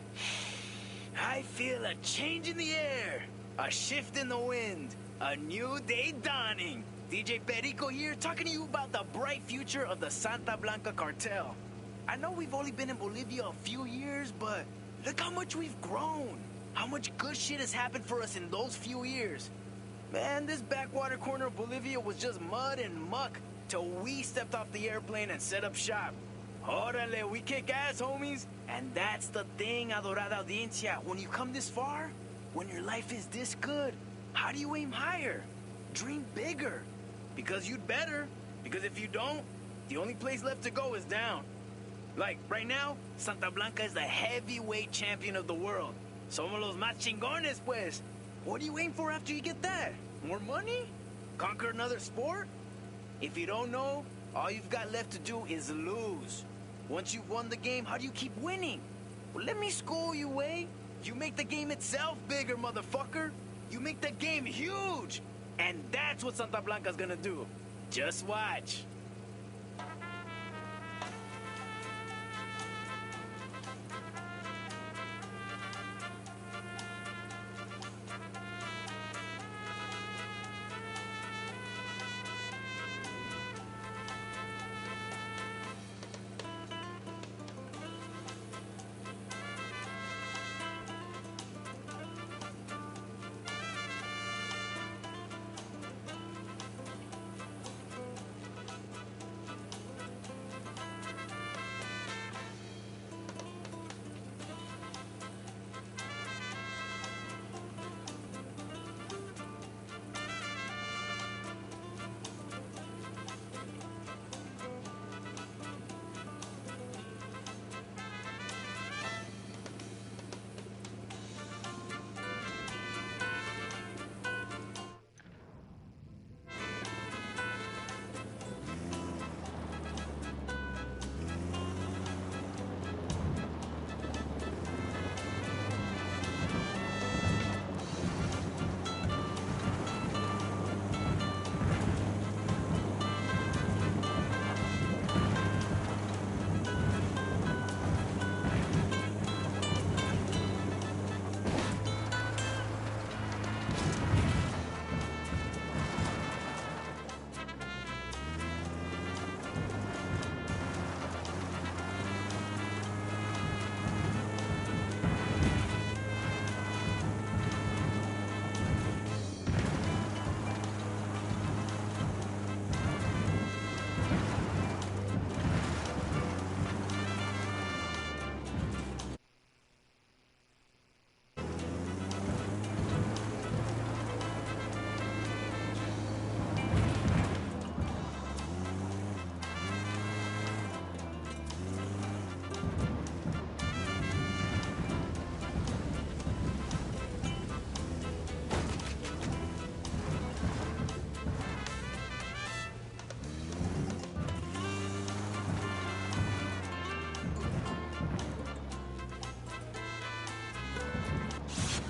I feel a change in the air, a shift in the wind, a new day dawning. DJ Perico here, talking to you about the bright future of the Santa Blanca cartel. I know we've only been in Bolivia a few years, but look how much we've grown. How much good shit has happened for us in those few years. Man, this backwater corner of Bolivia was just mud and muck till we stepped off the airplane and set up shop. Órale, we kick ass, homies. And that's the thing, adorada audiencia. When you come this far, when your life is this good, how do you aim higher? Dream bigger. Because you'd better. Because if you don't, the only place left to go is down. Like, right now, Santa Blanca is the heavyweight champion of the world. Somos los más chingones, pues. What do you aim for after you get that? More money? Conquer another sport? If you don't know, all you've got left to do is lose. Once you've won the game, how do you keep winning? Well, let me school you, eh? You make the game itself bigger, motherfucker. You make the game huge. And that's what Santa Blanca's gonna do. Just watch.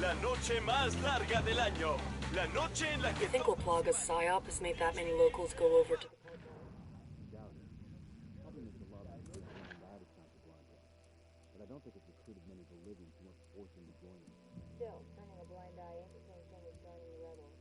La noche más larga del año. La noche en la que...
You think Oplaga's PSYOP has made that many locals go over to...
Still, turning a blind eye ain't the same thing as joining the rebels.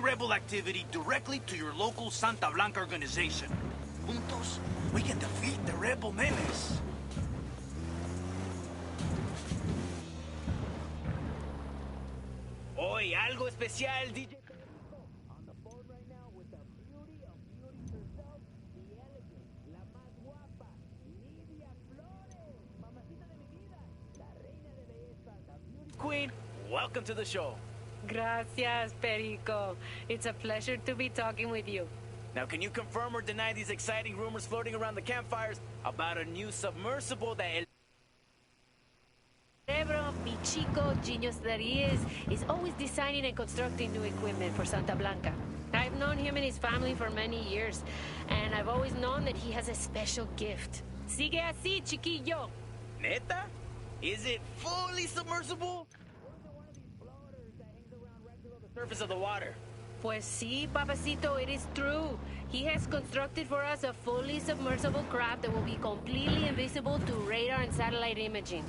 rebel activity directly to your local Santa Blanca organization. Juntos, we can defeat the rebel menace. Hoy, algo especial, DJ. On the phone right now with the beauty of beauties herself, the elegant, la más guapa, Lidia Flores, mamacita de mi vida, la reina de belleza, the beauty queen. Welcome to the show.
Gracias, Perico. It's a pleasure to be talking with you.
Now, can you confirm or deny these exciting rumors floating around the campfires about a new submersible that El
Cerebro, mi chico, genius that he is always designing and constructing new equipment for Santa Blanca. I've known him and his family for many years, and I've always known that he has a special gift. Sigue así, chiquillo.
Neta? Is it fully submersible? Surface of the water.
Pues sí, papacito, it is true. He has constructed for us a fully submersible craft that will be completely invisible to radar and satellite imaging.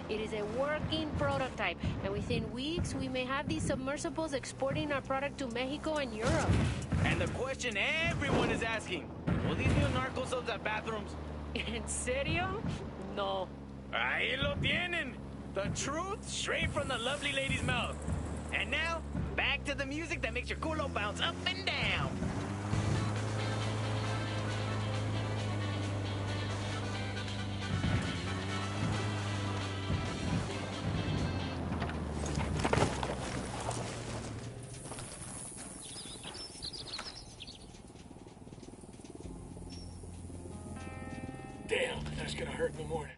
It is a working prototype, and within weeks we may have these submersibles exporting our product to Mexico and Europe.
And the question everyone is asking, will these new narco subs have bathrooms?
¿En serio? No.
Ahí lo tienen. The truth straight from the lovely lady's mouth. And now, back to the music that makes your culo bounce up and down.
Damn, that's gonna hurt in the morning.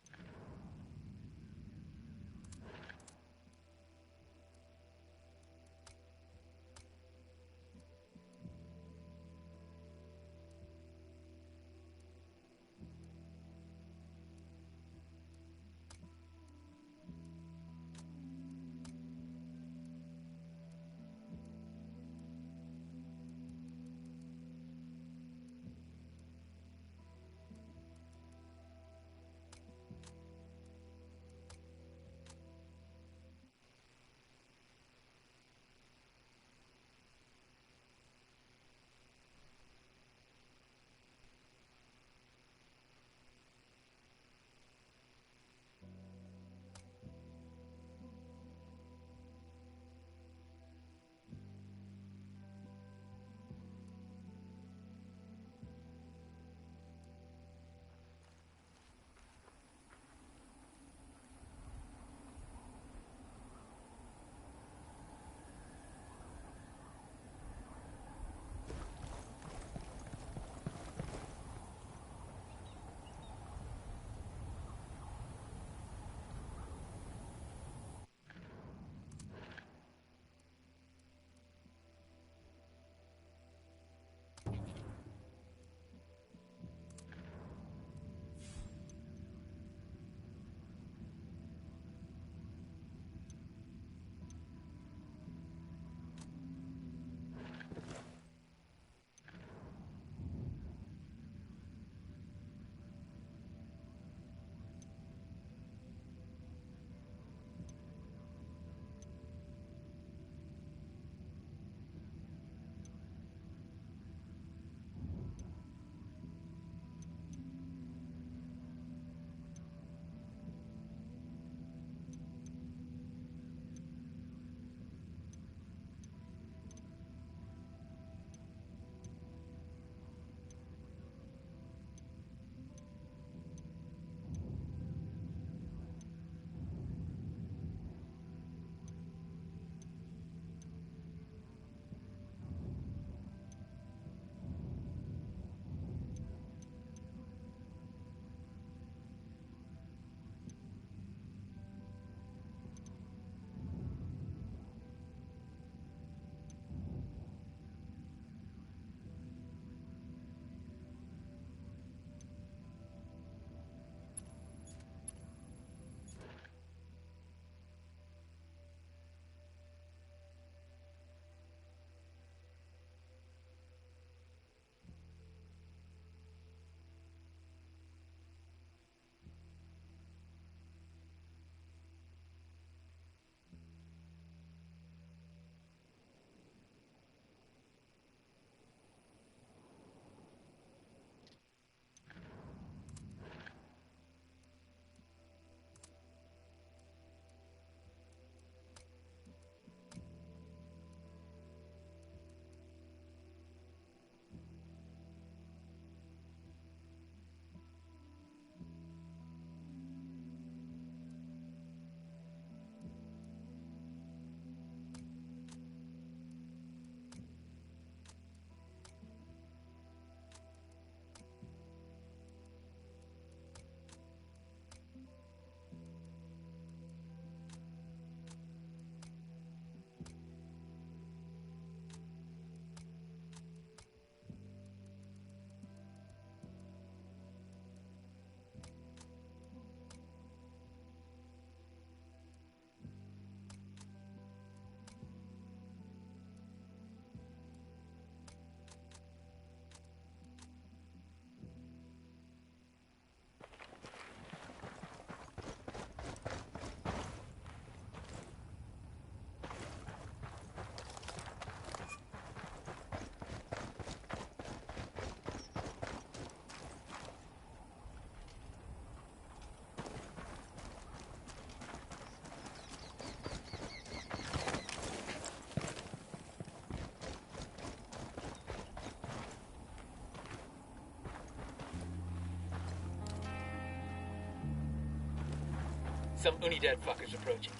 Some unidad fuckers approaching.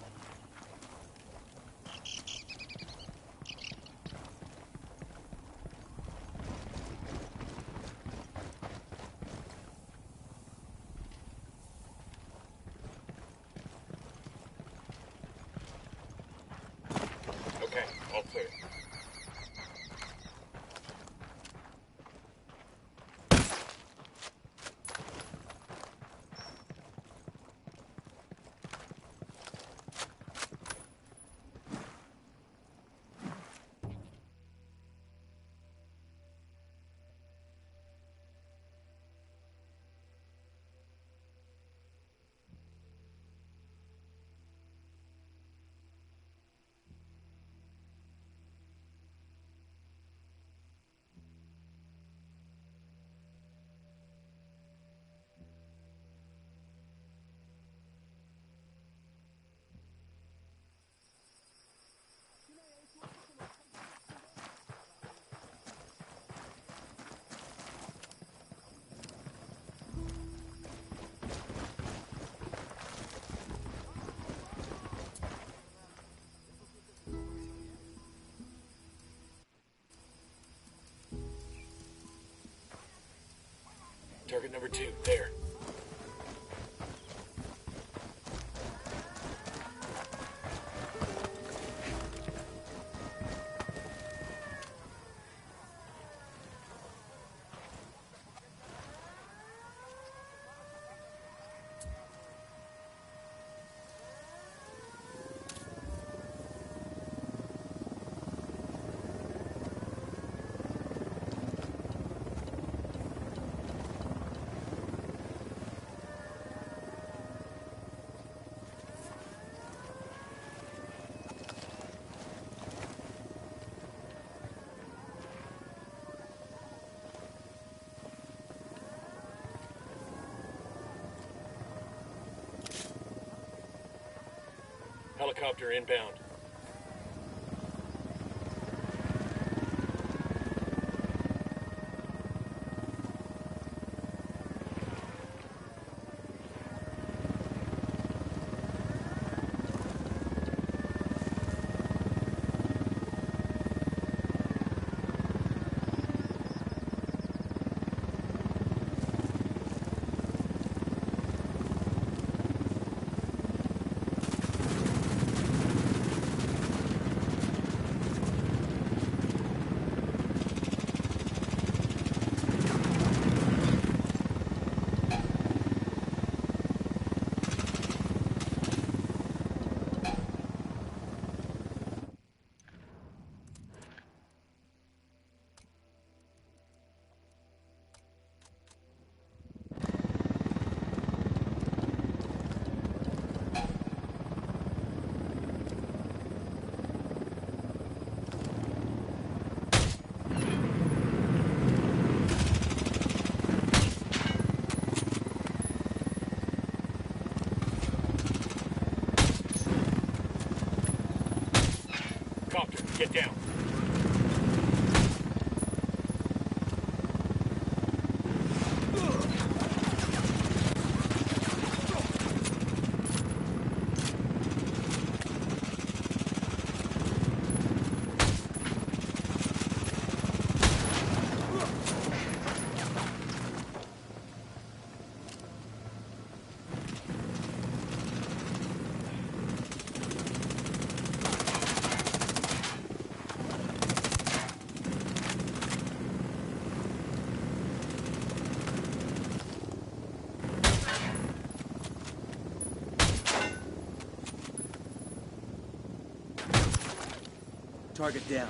Okay, all clear. Target number 2, there. Helicopter inbound. Get down.
Target down.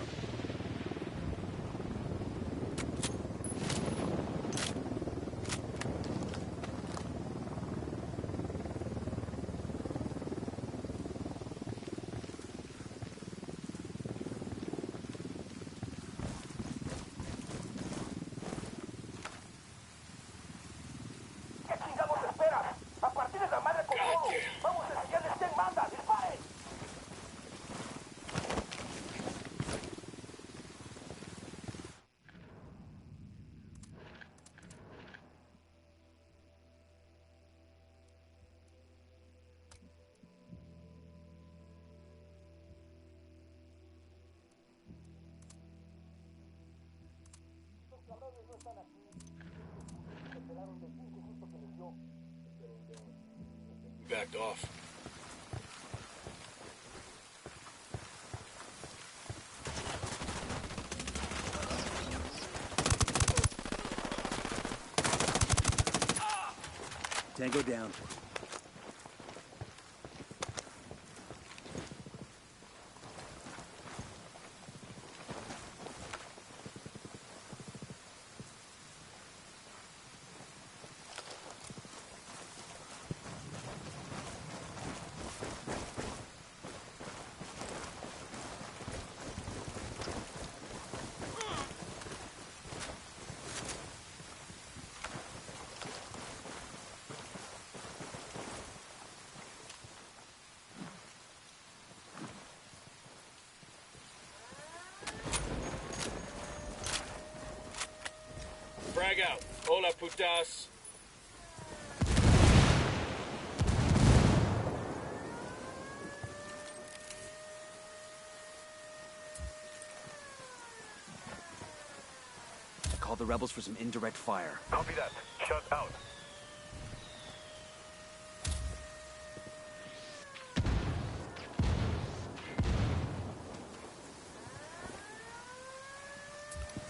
backed off.
Tango down.
Frag out. Hola, putas.
Call the rebels for some indirect fire.
Copy that. Shut out.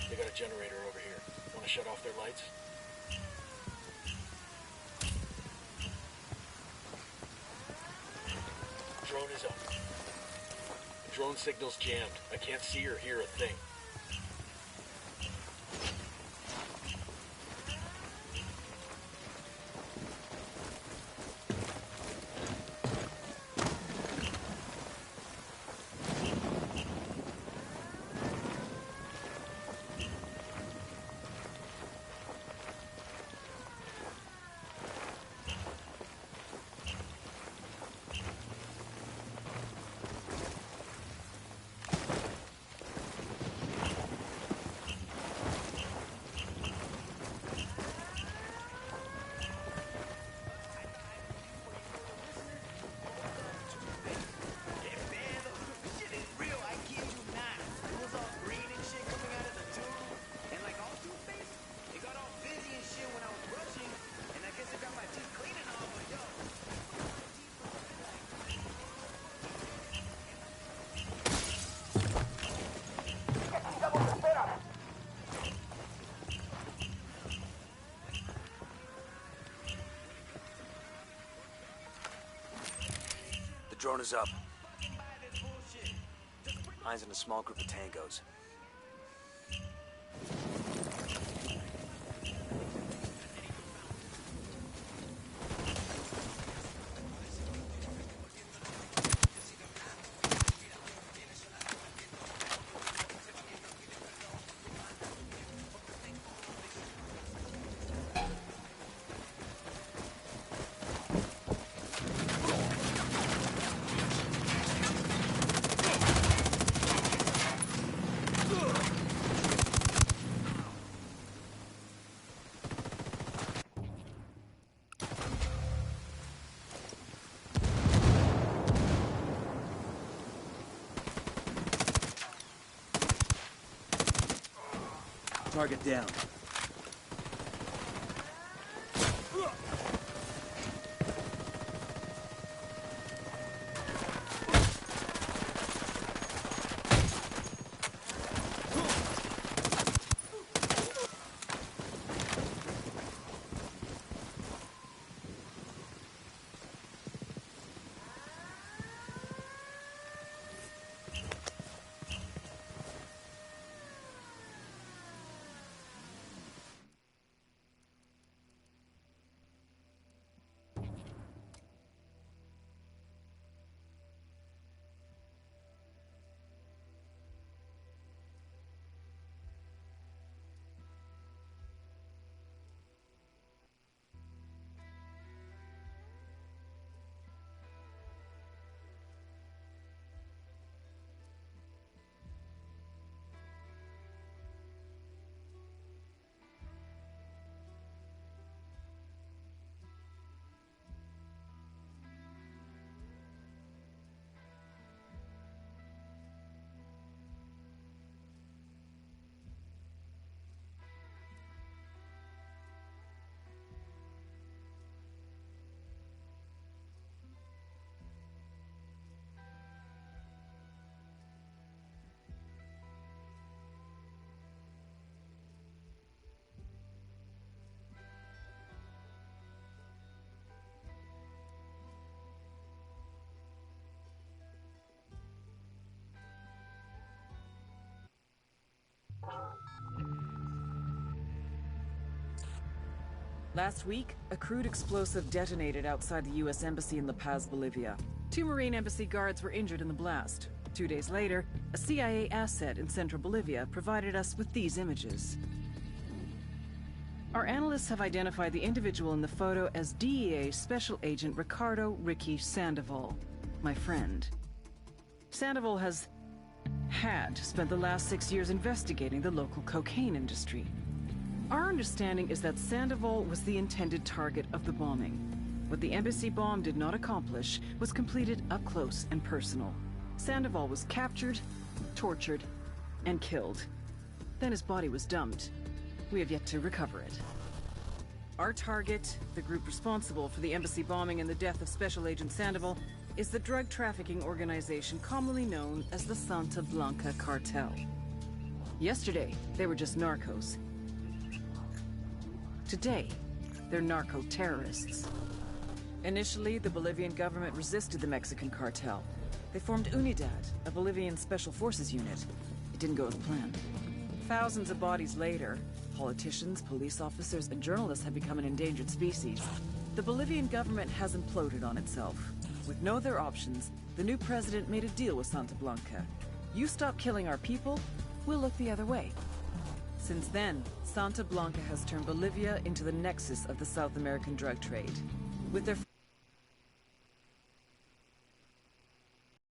They got a generator over here. Want to shut off their lights? Drone is up. The drone signal's jammed. I can't see or hear a thing.
The drone is up. Mine's in a small group of tangos. Target down.
Last week, a crude explosive detonated outside the U.S. Embassy in La Paz, Bolivia. 2 Marine Embassy guards were injured in the blast. 2 days later, a CIA asset in central Bolivia provided us with these images. Our analysts have identified the individual in the photo as DEA Special Agent Ricardo Ricky Sandoval, my friend. Sandoval had spent the last 6 years investigating the local cocaine industry. Our understanding is that Sandoval was the intended target of the bombing. What the embassy bomb did not accomplish was completed up close and personal. Sandoval was captured, tortured, and killed. Then his body was dumped. We have yet to recover it. Our target, the group responsible for the embassy bombing and the death of Special Agent Sandoval, is the drug trafficking organization commonly known as the Santa Blanca Cartel. Yesterday, they were just narcos. Today, they're narco-terrorists. Initially, the Bolivian government resisted the Mexican cartel. They formed UNIDAD, a Bolivian special forces unit. It didn't go as planned. Thousands of bodies later, politicians, police officers, and journalists have become an endangered species. The Bolivian government has imploded on itself. With no other options, the new president made a deal with Santa Blanca. You stop killing our people, we'll look the other way. Since then, Santa Blanca has turned Bolivia into the nexus of the South American drug trade. With their